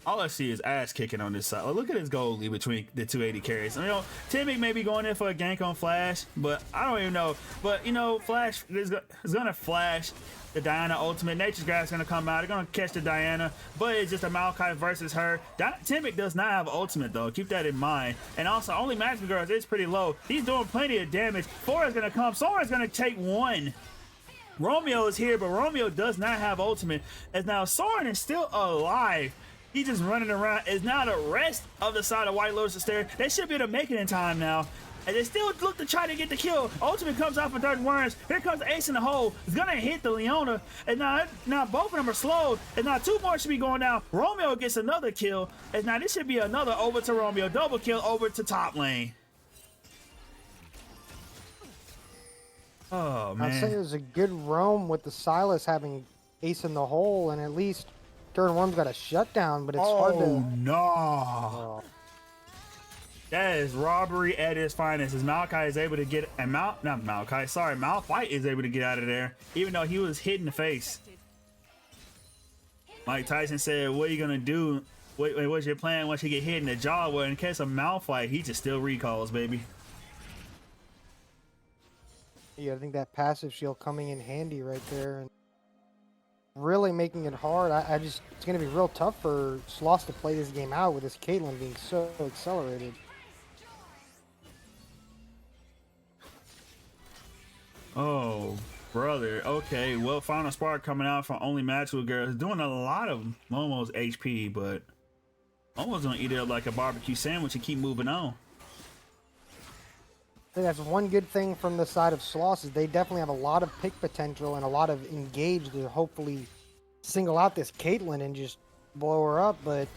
All I see is ass kicking on this side. Well, look at this goal lead between the 280 carries. I mean, Timic may be going in for a gank on Flash, but I don't even know. But, you know, Flash is going to flash the Diana ultimate. Nature's Grab is going to come out. They're going to catch the Diana, but it's just a Maokai versus her. Timic does not have ultimate, though. Keep that in mind. And also, only Magic Girls is pretty low. He's doing plenty of damage. 4 is going to come. Sora's going to take 1. Romeo is here, but Romeo does not have ultimate. As now Soren is still alive. He's just running around. It's now the rest of the side of White Lotus Wisteria. They should be able to make it in time now. And they still look to try to get the kill. Ultimate comes out for Darden Worms. Here comes the ace in the hole. It's gonna hit the Leona. And now both of them are slowed. And now 2 more should be going down. Romeo gets another kill. And now this should be another over to Romeo. Double kill over to top lane. Oh, man. I'd say it was a good roam with the Silas having ace in the hole, and at least Darden Worms got a shutdown, but it's hard to. No. That is robbery at its finest. As Malachi is able to get, and Malphite is able to get out of there, even though he was hit in the face. Mike Tyson said, "What are you gonna do? What's your plan once you get hit in the jaw?" Well, in case of Malphite, he just still recalls, baby. Yeah, I think that passive shield coming in handy right there and really making it hard. It's going to be real tough for Sloths to play this game out with this Caitlyn being so accelerated. Oh, brother. Okay, well, Final Spark coming out from Only Match with Girls, doing a lot of Momo's HP, but Momo's gonna eat it up like a barbecue sandwich and keep moving on. I think that's one good thing from the side of Sloths is they definitely have a lot of pick potential and a lot of engage to hopefully single out this Caitlyn and just blow her up. But,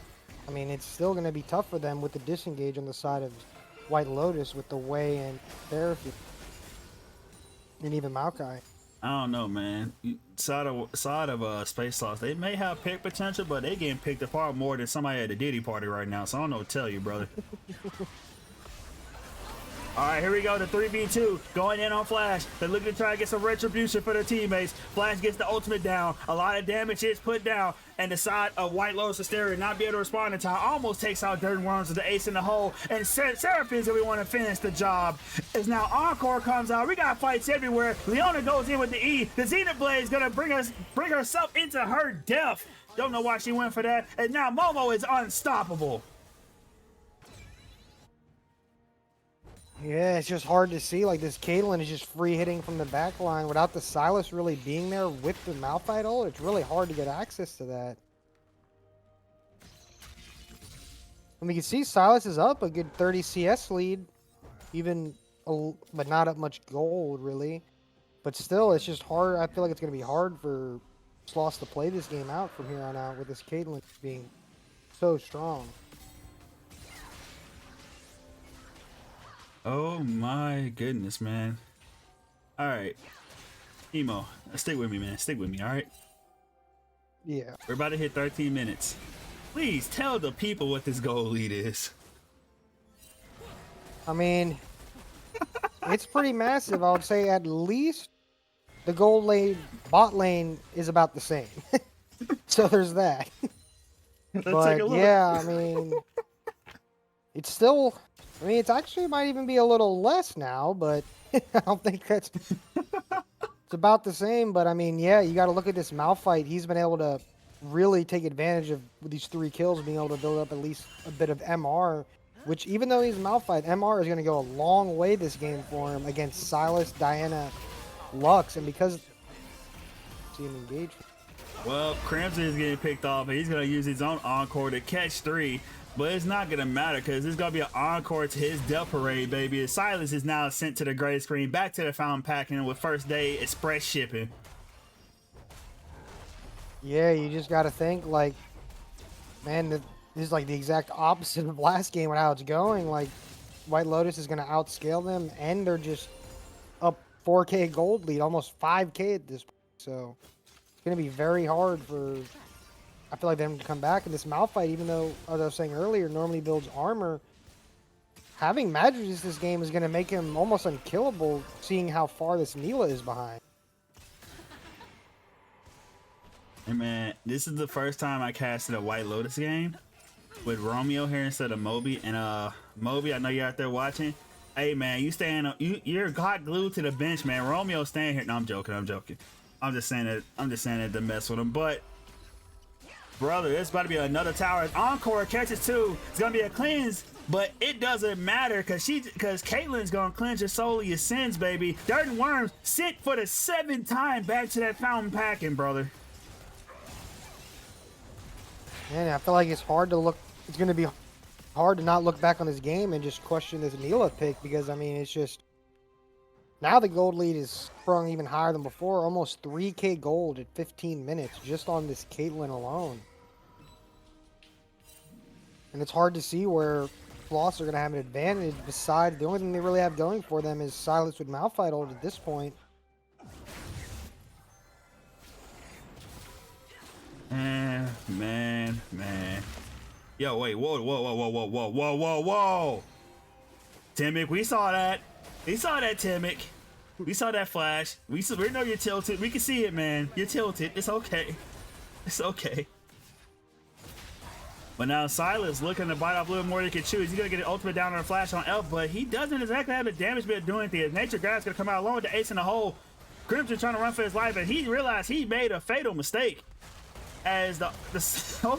I mean, it's still going to be tough for them with the disengage on the side of White Lotus with the Wei and Therapy. And even Maokai. I don't know, man. Side of Space Sloths, they may have pick potential, but they getting picked apart more than somebody at the Diddy party right now. So I don't know what to tell you, brother. All right, here we go. The 3v2 going in on Flash. They're looking to try to get some retribution for their teammates. Flash gets the ultimate down. A lot of damage is put down. And the side of White Lotus Wisteria not be able to respond in time almost takes out Dirt Worms with the ace in the hole. And Seraphim's gonna want to finish the job. As now Encore comes out. We got fights everywhere. Leona goes in with the E. The Zenith Blade is gonna bring herself into her death. Don't know why she went for that. And now Momo is unstoppable. Yeah, it's just hard to see. Like, this Caitlyn is just free hitting from the back line without the Silas really being there with the Malphite ult. It's really hard to get access to that. And we can see Silas is up a good 30 CS lead, but not up much gold, really. But still, it's just hard. I feel like it's going to be hard for Sloths to play this game out from here on out with this Caitlyn being so strong. Oh my goodness, man. All right, Emo, stick with me, man. Stick with me, all right? Yeah. We're about to hit 13 minutes. Please tell the people what this goal lead is. I mean, it's pretty massive. I would say at least the gold lane, bot lane is about the same. So there's that. Let's take But a look. yeah, I mean, it's still... I mean, it's actually might even be a little less now, but I don't think that's... It's about the same, but I mean, yeah, you got to look at this Malphite. He's been able to really take advantage of with these 3 kills, being able to build up at least a bit of MR, which even though he's Malphite, MR is going to go a long way this game for him against Silas, Diana, Lux, and because... See him engage. Well, Crimson is getting picked off, and he's going to use his own Encore to catch 3. But it's not going to matter because it's going to be an encore to his death parade, baby. Silas is now sent to the gray screen, back to the fountain packing with first day express shipping. Yeah, you just got to think, like, man, this is like the exact opposite of last game with how it's going. Like, White Lotus is going to outscale them, and they're just up 4K gold lead, almost 5K at this point. So it's going to be very hard for... I feel like them to come back. And this Malphite, even though, as I was saying earlier, normally builds armor, having magic resist this game is going to make him almost unkillable, seeing how far this Neela is behind. Hey man, this is the first time I casted a White Lotus game with Romeo here instead of Moby. And Moby, I know you're out there watching. Hey man, you're hot glued to the bench, man. Romeo staying here. No, I'm joking. I'm just saying that to mess with him, but. Brother, it's about to be another tower. Encore catches 2. It's gonna be a cleanse, but it doesn't matter because Caitlyn's gonna cleanse your soul of your sins, baby. Dirt and Worms sent for the 7th time back to that fountain packing, brother. Man, I feel like it's hard to look. It's gonna be hard to not look back on this game and just question this Neela pick because I mean it's just now the gold lead is sprung even higher than before. Almost 3K gold at 15 minutes just on this Caitlyn alone. And it's hard to see where Sloths are going to have an advantage. Besides, the only thing they really have going for them is Silence with Malphite ult at this point. Man. Yo, wait, whoa. Timic, we saw that. We saw that, Timic. We saw that flash. We know you're tilted. We can see it, man. You're tilted. It's okay. It's okay. But now Silas looking to bite off a little more than he can chew. He's gonna get an ultimate down on a flash on Elf, but he doesn't exactly have the damage bit doing anything. Nature Grab's gonna come out alone with the ace in the hole. Crimson trying to run for his life, and he realized he made a fatal mistake. As the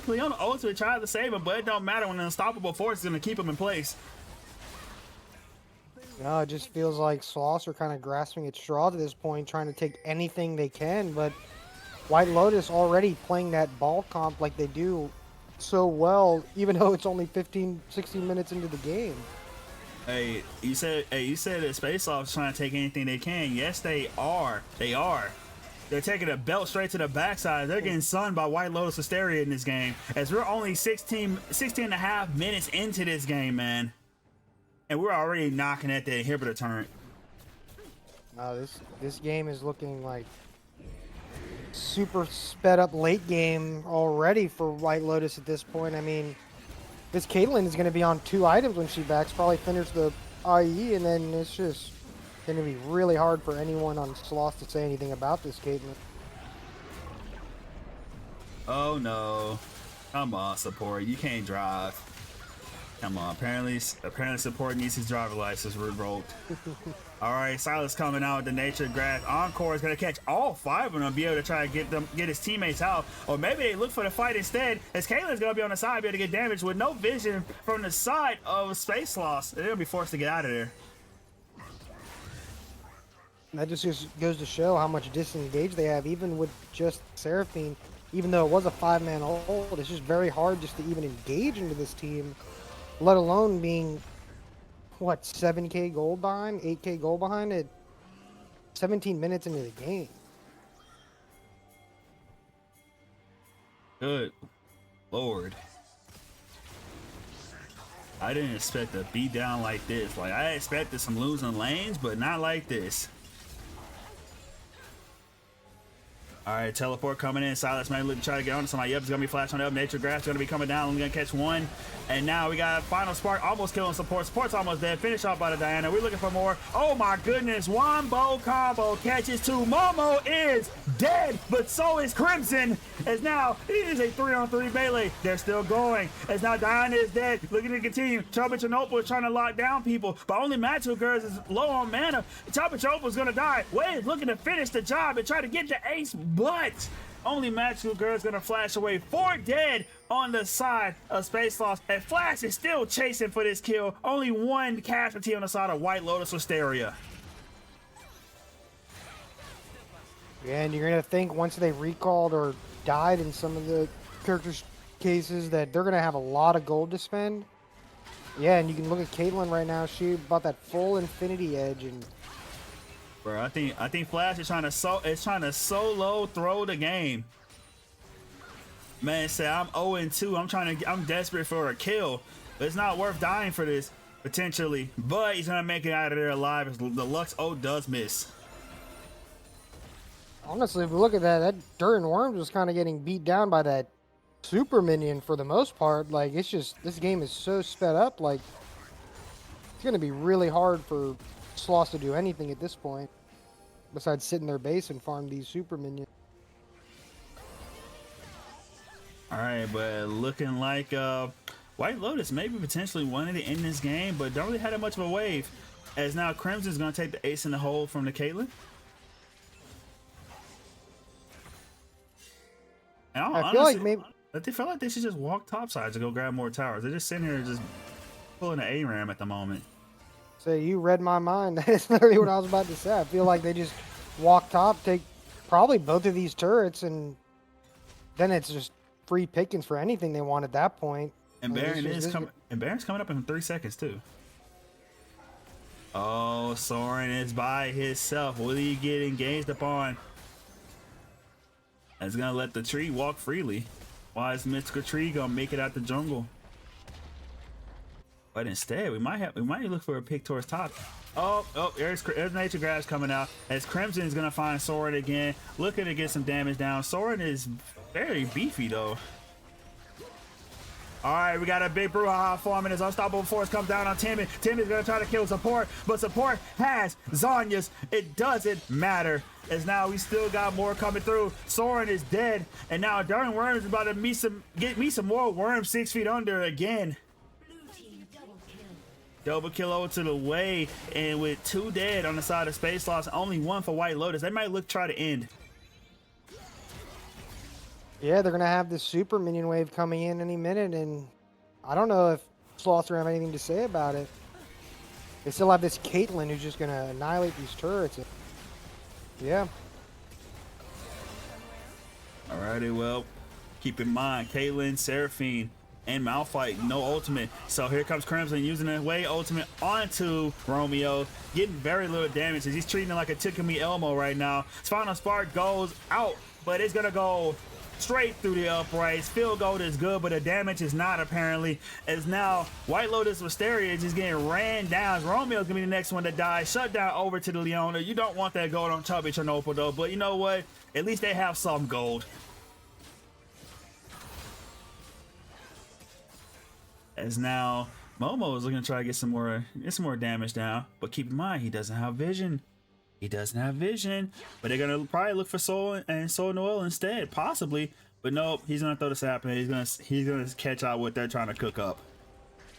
Leon ultimate tried to save him, but it don't matter when an unstoppable force is gonna keep him in place. No, it just feels like Sloths are kind of grasping at straws at this point, trying to take anything they can, but White Lotus already playing that ball comp like they do so well, even though it's only 15, 16 minutes into the game. Hey, you said that Space Sloths trying to take anything they can. Yes, they are. They are. They're taking a belt straight to the backside. They're getting sunned by White Lotus Wisteria in this game, as we're only 16 and a half minutes into this game, man. And we're already knocking at the inhibitor turret. This game is looking like super sped up late game already for White Lotus at this point. I mean, this Caitlyn is going to be on 2 items when she backs, probably finish the IE, and then it's just going to be really hard for anyone on Sloths to say anything about this Caitlyn. Oh no. Come on, support. You can't drive. Come on. Apparently support needs his driver license revoked. Alright, Silas coming out with the nature grab. Encore is gonna catch all 5 of them, be able to try to get his teammates out. Or maybe they look for the fight instead, as Caitlyn's gonna be on the side, be able to get damage with no vision from the side of Space Sloths. They're gonna be forced to get out of there. That just goes to show how much disengage they have, even with just Seraphine. Even though it was a 5-man hold, it's just very hard just to even engage into this team, let alone being, what, 7k gold behind, 8k gold behind at 17 minutes into the game. Good Lord. I didn't expect a beat down like this. Like, I expected some losing lanes, but not like this. All right, teleport coming in. Silas may look to try to get on somebody. Yep, it's gonna be flash on up. Nature Grass gonna be coming down. I'm gonna catch one, and now we got final spark almost killing support. Support's almost dead. Finish off by the Diana. We're looking for more. Oh my goodness! Wombo combo catches 2. Momo is dead, but so is Crimson. As now it is a 3-on-3 melee. They're still going. As now Diana is dead. Looking to continue. Chubba Chanopa is trying to lock down people, but only Matsu Girls is low on mana. Chubba Chanopa is gonna die. Wade looking to finish the job and try to get the ace. But only Matsu Girl is gonna flash away. 4 dead on the side of Space Sloths, and Flash is still chasing for this kill. Only 1 casualty on the side of White Lotus Wisteria. Yeah, and you're gonna think once they recalled or died in some of the characters' cases that they're gonna have a lot of gold to spend. Yeah, and you can look at Caitlyn right now. She bought that full Infinity Edge, and Bro, I think Flash is trying to solo throw the game. Man, say I'm 0-2. I'm desperate for a kill, but it's not worth dying for this potentially. But he's gonna make it out of there alive as the Lux O does miss. honestly, if we look at that Dirt and Worms was kind of getting beat down by that super minion for the most part. Like, it's just, this game is so sped up. Like, it's gonna be really hard for Sloths to do anything at this point besides sit in their base and farm these super minions. All right, but looking like White Lotus maybe potentially wanted to end this game, but don't really have that much of a wave. As now Crimson's gonna take the ace in the hole from the Caitlyn. And I feel like maybe they feel like they should just walk topside to go grab more towers. They're just sitting here just pulling an ARAM at the moment. So you read my mind. That's literally what I was about to say. I feel like they just walk top, take probably both of these turrets, and then it's just free pickings for anything they want at that point. And Baron's coming up in 3 seconds too. Oh, Soren is by himself. Will he get engaged upon? That's gonna let the tree walk freely. Why is mystical tree gonna make it out the jungle? But instead, we might look for a pick towards top. Oh, there's Nature Grabs coming out as Crimson is gonna find Soren again, looking to get some damage down. Soren is very beefy though. All right, we got a big brouhaha forming as Unstoppable Force comes down on Timmy. Timmy's gonna try to kill support, but support has Zhonya's. It doesn't matter, as now we still got more coming through. Soren is dead, and now Darn Worms is about to get me some more worms 6 feet under again. Double kill over to the way, and with 2 dead on the side of Space Sloths, only 1 for White Lotus. They might try to end. Yeah, they're gonna have this super minion wave coming in any minute, and I don't know if Sloths have anything to say about it. They still have this Caitlyn who's just gonna annihilate these turrets. Yeah. Alrighty, well, keep in mind, Caitlyn, Seraphine, and Malphite, no ultimate. So here comes Crimson using the way ultimate onto Romeo, getting very little damage as he's treating it like a Tikumi Elmo right now. His final spark goes out, but it's gonna go straight through the uprights. Field goal is good, but the damage is not, apparently, as now White Lotus Wisteria is just getting ran down. Romeo's gonna be the next one to die. Shut down over to the Leona. You don't want that gold on Chubby Chernobyl though, but you know what? At least they have some gold. As now Momo is looking to try to get some more damage down, but keep in mind he doesn't have vision. He doesn't have vision, but they're gonna probably look for Soul and Soul Noel instead, possibly. But nope, he's gonna throw the sap in. He's gonna catch out what they're trying to cook up.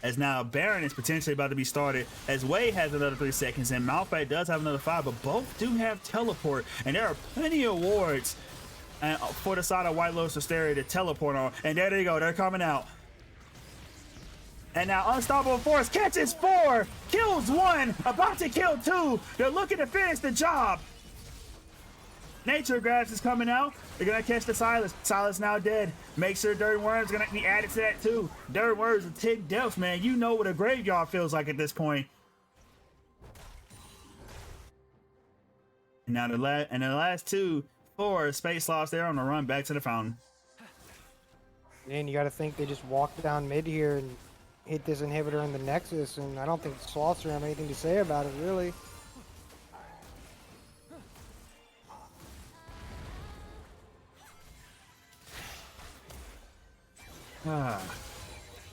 As now Baron is potentially about to be started, as Wade has another 3 seconds, and Malphite does have another 5, but both do have teleport, and there are plenty of wards for the side of White Lotus Wisteria to teleport on. And there they go, they're coming out. And now Unstoppable Force catches 4, kills 1, about to kill 2. They're looking to finish the job. Nature Grass is coming out. They're gonna catch the Silas. Silas now dead. Make sure Dirt Worm's gonna be added to that too. Dirt Worm's a tick depth, man. You know what a graveyard feels like at this point. And now the last 2 for Space Sloths, they're on the run back to the fountain. And you got to think they just walked down mid here and hit this inhibitor in the Nexus, and I don't think the Sloths have anything to say about it, really.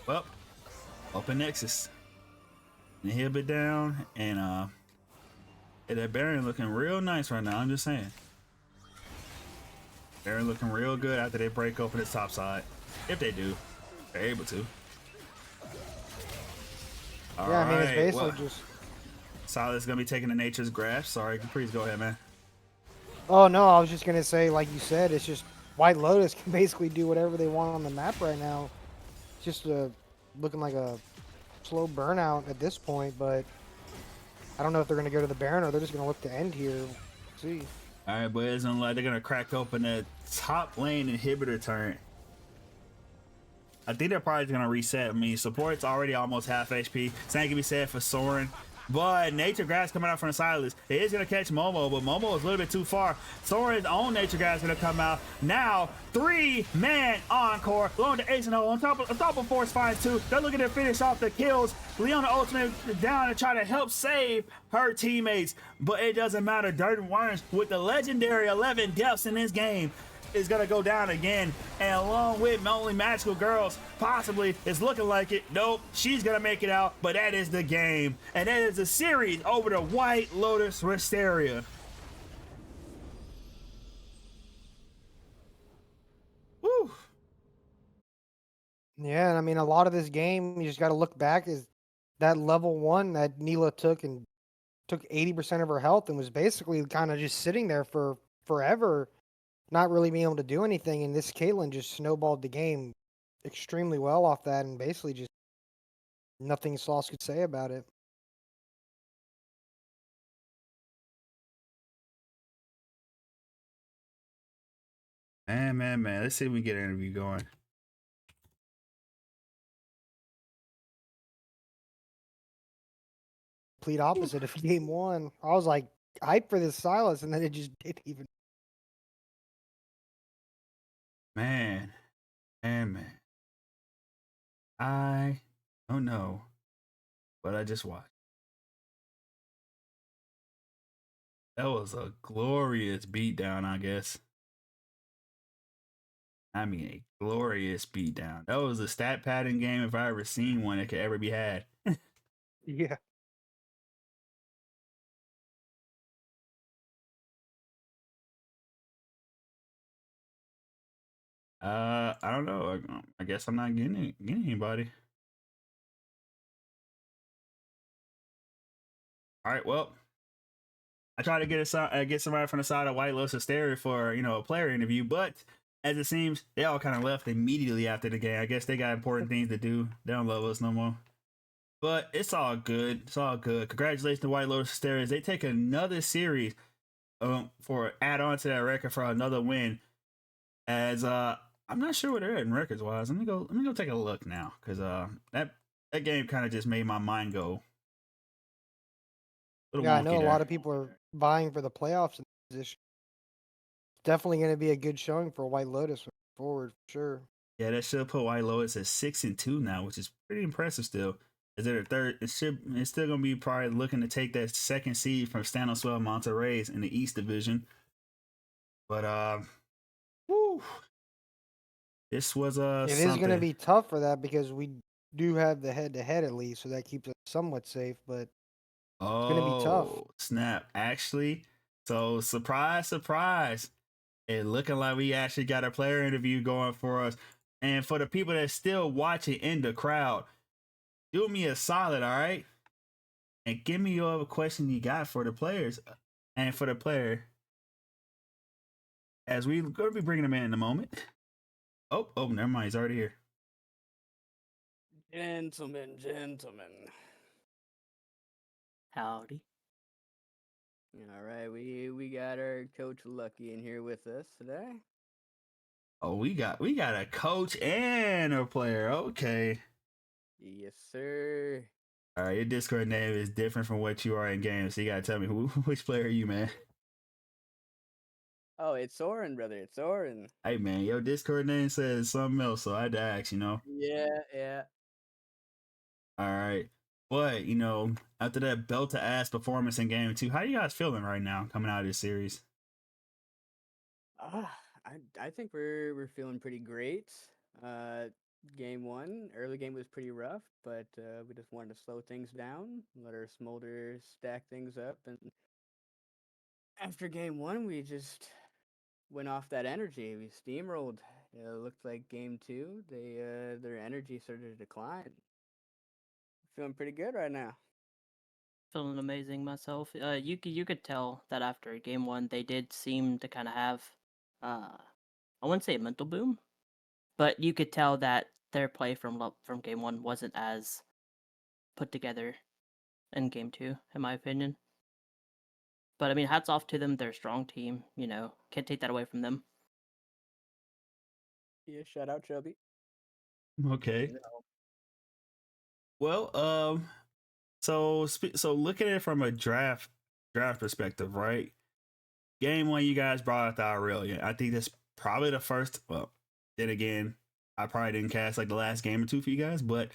Well, open Nexus. Inhibit down, and that Baron looking real nice right now, I'm just saying. Baron looking real good after they break open his top side. If they do, they're able to. Yeah, I mean, it's basically just... Silas is going to be taking the Nature's Grasp. Sorry, please go ahead, man. Oh, no, I was just going to say, like you said, it's just White Lotus can basically do whatever they want on the map right now. It's just looking like a slow burnout at this point, but I don't know if they're going to go to the Baron or they're just going to look to end here. Let's see. All right, but it's like they're going to crack open that top lane inhibitor turret. I think they're probably going to reset. I mean, support's already almost half HP. Same can be said for Soren. But Nature Grass coming out from the Silas. It is going to catch Momo, but Momo is a little bit too far. Soren's own Nature Grass is going to come out. Now, 3-man encore. Along the Ace and O. On top of Force finds 2. They're looking to finish off the kills. Leona ultimate down to try to help save her teammates. But it doesn't matter. Dirt Worms with the legendary 11 deaths in this game is gonna go down again, and along with Only Magical Girls, possibly, it's looking like it. Nope, she's gonna make it out, but that is the game, and that is the series over to White Lotus Wisteria. Woo. Yeah, and I mean, a lot of this game, you just got to look back, is that level 1 that Neela took 80% of her health and was basically kind of just sitting there for forever, not really being able to do anything, and this Caitlyn just snowballed the game extremely well off that, and basically just nothing Sloths could say about it. Man. Let's see if we can get an interview going. Complete opposite of game 1. I was like hyped for this Silas, and then it just didn't even. Man. I don't know, but I just watched. That was a glorious beatdown, I guess. I mean, a glorious beatdown. That was a stat padding game if I ever seen one that could ever be had. Yeah. I don't know. I guess I'm not getting anybody. All right, well, I tried to get somebody from the side of White Lotus Wisteria for a player interview, but as it seems, they all kind of left immediately after the game. I guess they got important things to do. They don't love us no more. But it's all good. It's all good. Congratulations to White Lotus Wisteria. They take another series for add on to that record for another win. As I'm not sure where they're at in records wise. Let me go take a look now because that game kind of just made my mind go a little Yeah, I wonky know a lot there. of people are vying for the playoffs in this position. Definitely going to be a good showing for White Lotus forward, for sure. Yeah, that should put White Lotus at 6-2 now, which is pretty impressive still. Is it a third? It's still gonna be probably looking to take that second seed from Staniswell Monterrey in the East Division. But woo, this was It is going to something. be tough for that because we do have the head-to-head at least, so that keeps us somewhat safe, but it's going to be tough. Oh snap! Actually, so surprise, surprise! It looking like we actually got a player interview going for us. And for the people that's still watching in the crowd, do me a solid, all right? And give me your question you got for the players and for the player as we're going to be bringing him in a moment. Oh, never mind. He's already here. Gentlemen. Howdy. All right, we got our coach Lucky in here with us today. Oh, we got a coach and a player. Okay. Yes, sir. All right, your Discord name is different from what you are in game, so you gotta tell me which player are you, man? Oh, it's Soren, brother. It's Soren. Hey, man, your Discord name says something else, so I had to ask, Yeah. All right. But, after that belt to ass performance in game two, how you guys feeling right now coming out of this series? I think we're feeling pretty great. Game one, early game was pretty rough, but we just wanted to slow things down, let our smolder stack things up, and after game one, we just went off that energy. We steamrolled. It looked like game two, their energy started to decline. Feeling pretty good right now. Feeling amazing myself. You could tell that after game one they did seem to kind of have, I wouldn't say a mental boom, but you could tell that their play from game one wasn't as put together in game two, in my opinion. But I mean, hats off to them. They're a strong team. Can't take that away from them. Yeah, shout out Chubby. Okay. No. Well, so looking at it from a draft perspective, right? Game one, you guys brought out the Aurelia. I think that's probably the first. Well, then again, I probably didn't cast like the last game or two for you guys, but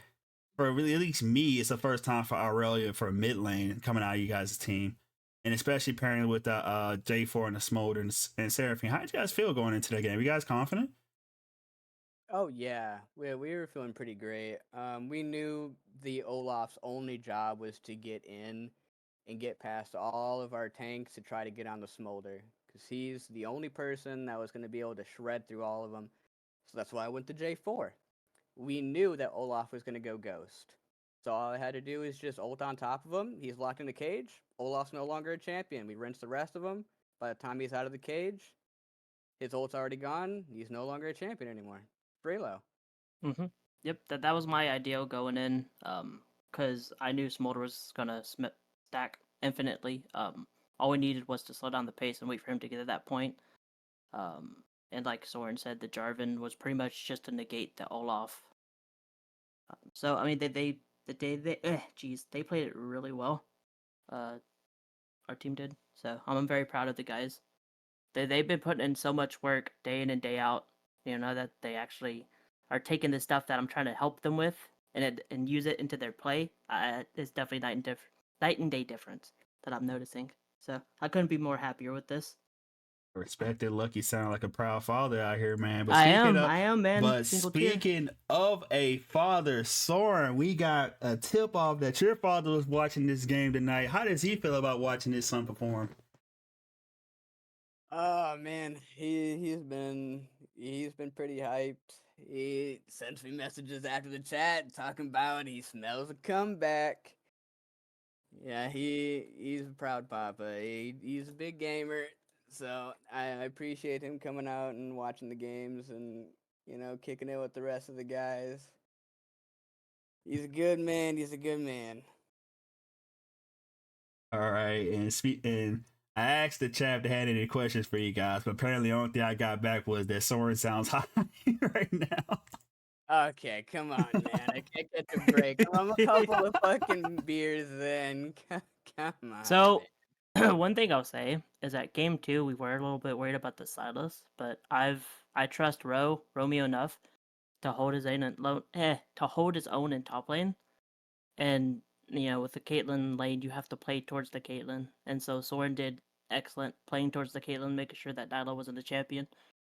for really at least me, it's the first time for Aurelia for mid lane coming out of you guys' team, and especially pairing with the J4 and the Smolder and Seraphine. How did you guys feel going into that game? You guys confident? Oh yeah, we were feeling pretty great. We knew the Olaf's only job was to get in and get past all of our tanks to try to get on the Smolder, because he's the only person that was going to be able to shred through all of them. So that's why I went to J4. We knew that Olaf was going to go Ghost. So all I had to do is just ult on top of him. He's locked in the cage. Olaf's no longer a champion. We rinse the rest of them. By the time he's out of the cage, his ult's already gone. He's no longer a champion anymore. Frelo. Mm-hmm. Yep, that was my ideal going in. Because I knew Smolder was gonna stack infinitely. All we needed was to slow down the pace and wait for him to get to that point. And like Soren said, the Jarvan was pretty much just to negate the Olaf. So I mean, they played it really well. Our team did. So I'm very proud of the guys. They've been putting in so much work day in and day out. That they actually are taking the stuff that I'm trying to help them with and use it into their play. It's definitely night and day difference that I'm noticing. So I couldn't be more happier with this. Respected Lucky sound like a proud father out here, man. But I speaking am, man. but Single tier. speaking of a father, Soren, we got a tip off that your father was watching this game tonight. How does he feel about watching his son perform? Oh man, he's been pretty hyped. He sends me messages after the chat talking about he smells a comeback. Yeah, he's a proud papa. He's a big gamer, so I appreciate him coming out and watching the games and kicking it with the rest of the guys. He's a good man. He's a good man. All right, and I asked the chat if they had any questions for you guys, but apparently the only thing I got back was that Soren sounds high right now. Okay, come on, man. I can't get the break. I'm a couple of fucking beers then. Come on. So, man. one thing I'll say is that game 2 we were a little bit worried about the Sloths, but I trust Romeo enough to hold his own in top lane, and with the Caitlyn lane you have to play towards the Caitlyn, and so Soren did excellent playing towards the Caitlyn, making sure that Nyla wasn't the champion.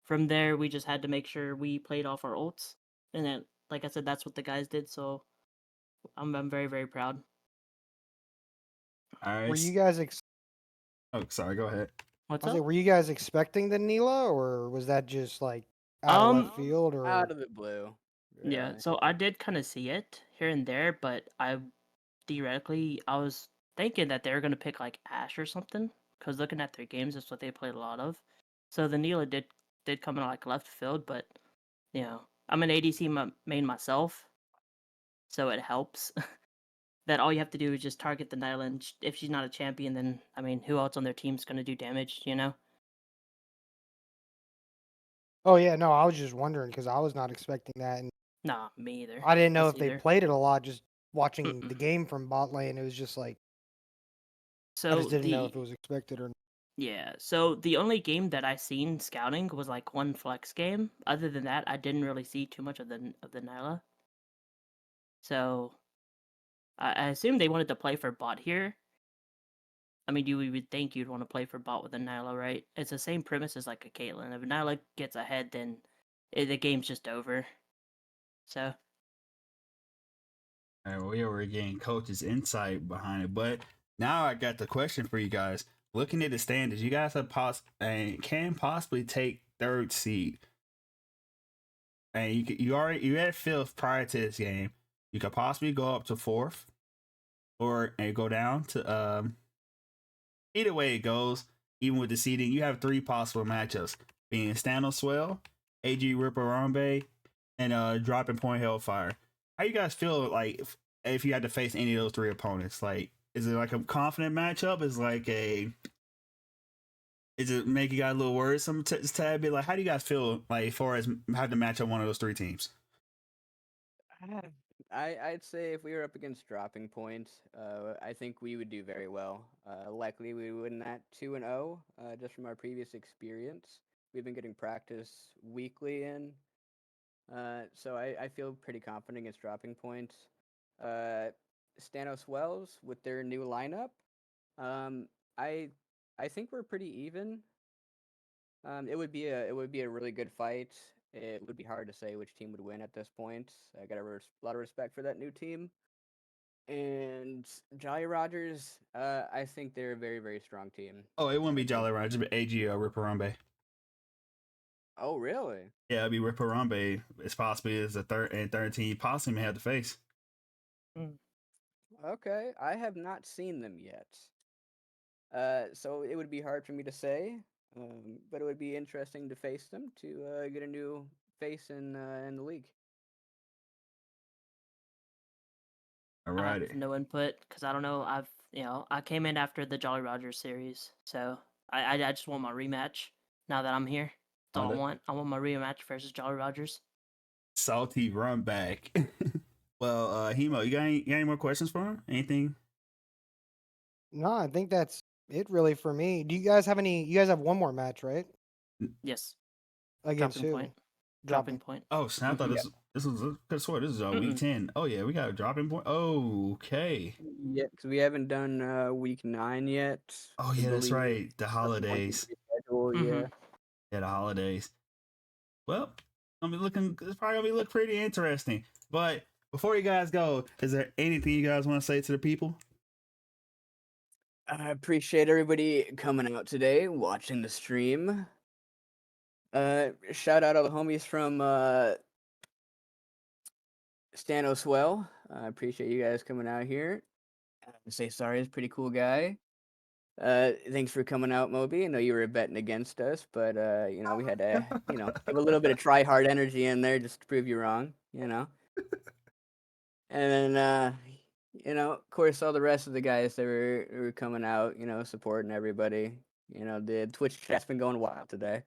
From there, we just had to make sure we played off our ults, and then, like I said, that's what the guys did. So I'm very, very proud. All right. Were you guys Oh, sorry. Go ahead. What's I was up? like, were you guys expecting the Nila, or was that just like out of left field? Or Out of the blue. Yeah, really. so I did kind of see it here and there, but I was thinking that they were gonna pick like Ash or something, because looking at their games, that's what they played a lot of. So the Neela did come in like left field, but I'm an ADC main myself, so it helps that all you have to do is just target the Nyla, and if she's not a champion, then I mean, who else on their team's gonna do damage, oh yeah, no, I was just wondering because I was not expecting that, and Nah, me either. I didn't know Us if they either. played it a lot. Just watching Mm-mm. the game from bot lane, it was just like I So just didn't know if it was expected or not. Yeah, so the only game that I seen scouting was like one flex game. Other than that, I didn't really see too much of the Nyla. So I assume they wanted to play for bot here. I mean, you would think you'd want to play for bot with a Nyla, right? It's the same premise as like a Caitlyn. If Nyla gets ahead, then the game's just over. So All right, well, yeah, we're getting coach's insight behind it, but now I got the question for you guys. Looking at the standings, you guys have can possibly take third seed, and you had fifth prior to this game. You could possibly go up to fourth, or and go down to Either way it goes, even with the seeding, you have 3 possible matchups: being Stano Swell, AG Ripper Rambe, and Dropping Point Hellfire. How you guys feel like if you had to face any of those 3 opponents? Like, is it like a confident matchup? Is it make you guys a little worried some tad bit? Like, how do you guys feel like as far as having to match up one of those 3 teams? I'd say if we were up against Dropping Point, I think we would do very well. Likely we would win that 2-0, just from our previous experience. We've been getting practice weekly in, so I feel pretty confident against Dropping Point. Stanos Wells with their new lineup, I think we're pretty even. It would be a really good fight. It would be hard to say which team would win at this point. I got a lot of respect for that new team. And Jolly Rogers, I think they're a very, very strong team. Oh, it wouldn't be Jolly Rogers, but AG Ripper Rambe. Oh, really? Yeah, it'd be Ripper Rambe. It's possibly as a third team possibly may have to face. Okay, I have not seen them yet. So it would be hard for me to say, but it would be interesting to face them to get a new face in the league. I have Alrighty. no input because I don't know. I came in after the Jolly Rogers series, so I just want my rematch now that I'm here. That's all I want. I want my rematch versus Jolly Rogers. Salty run back. Well, Hemo, you got any more questions for him? Anything? No, I think that's it really for me. Do you guys have any? You guys have one more match, right? Yes. Against Dropping who? point. Dropping point. Oh, snap! I thought this was. Could have swore this is week 10. Oh yeah, we got a dropping point. Oh, okay. Yeah, because we haven't done week 9 yet. Oh I yeah, that's believe. right. The That's the one holidays. Cool, Mhm. yeah. Yeah, the holidays. Well, it's probably gonna be look pretty interesting. But before you guys go, is there anything you guys want to say to the people? I appreciate everybody coming out today, watching the stream. Shout out all the homies from Stanos Well. I appreciate you guys coming out here. Say sorry is a pretty cool guy. Thanks for coming out, Moby. I know you were betting against us, but we had to, give a little bit of try hard energy in there just to prove you wrong, And then of course all the rest of the guys that were coming out, supporting everybody. The Twitch chat's been going wild today.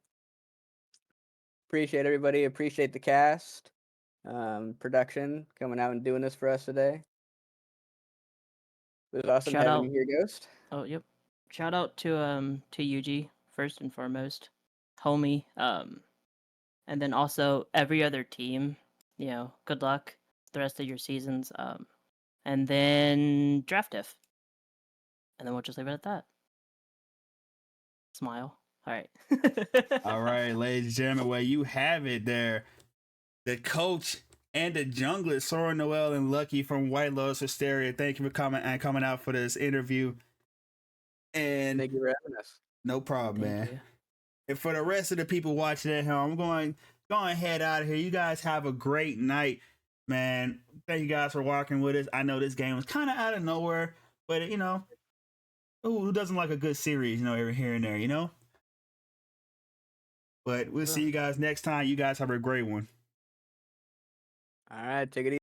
Appreciate everybody, appreciate the cast, production coming out and doing this for us today. It was awesome Shout having out. you here, Ghost. Oh, yep. Shout out to Yuji first and foremost, homie. And then also every other team. Good luck the rest of your seasons. And then draft diff. And then we'll just leave it at that. Smile. All right. All right, ladies and gentlemen, well, you have it there. The coach and the jungler, Sora Noel and Lucky from White Lotus Wisteria. Thank you for coming out for this interview. And Thank you for having us. no problem, Thank man. you. And for the rest of the people watching at home, I'm going to head out of here. You guys have a great night, man. Thank you guys for walking with us. I know this game was kind of out of nowhere, but who doesn't like a good series, every here and there, But we'll see you guys next time. You guys have a great one. All right, take it easy.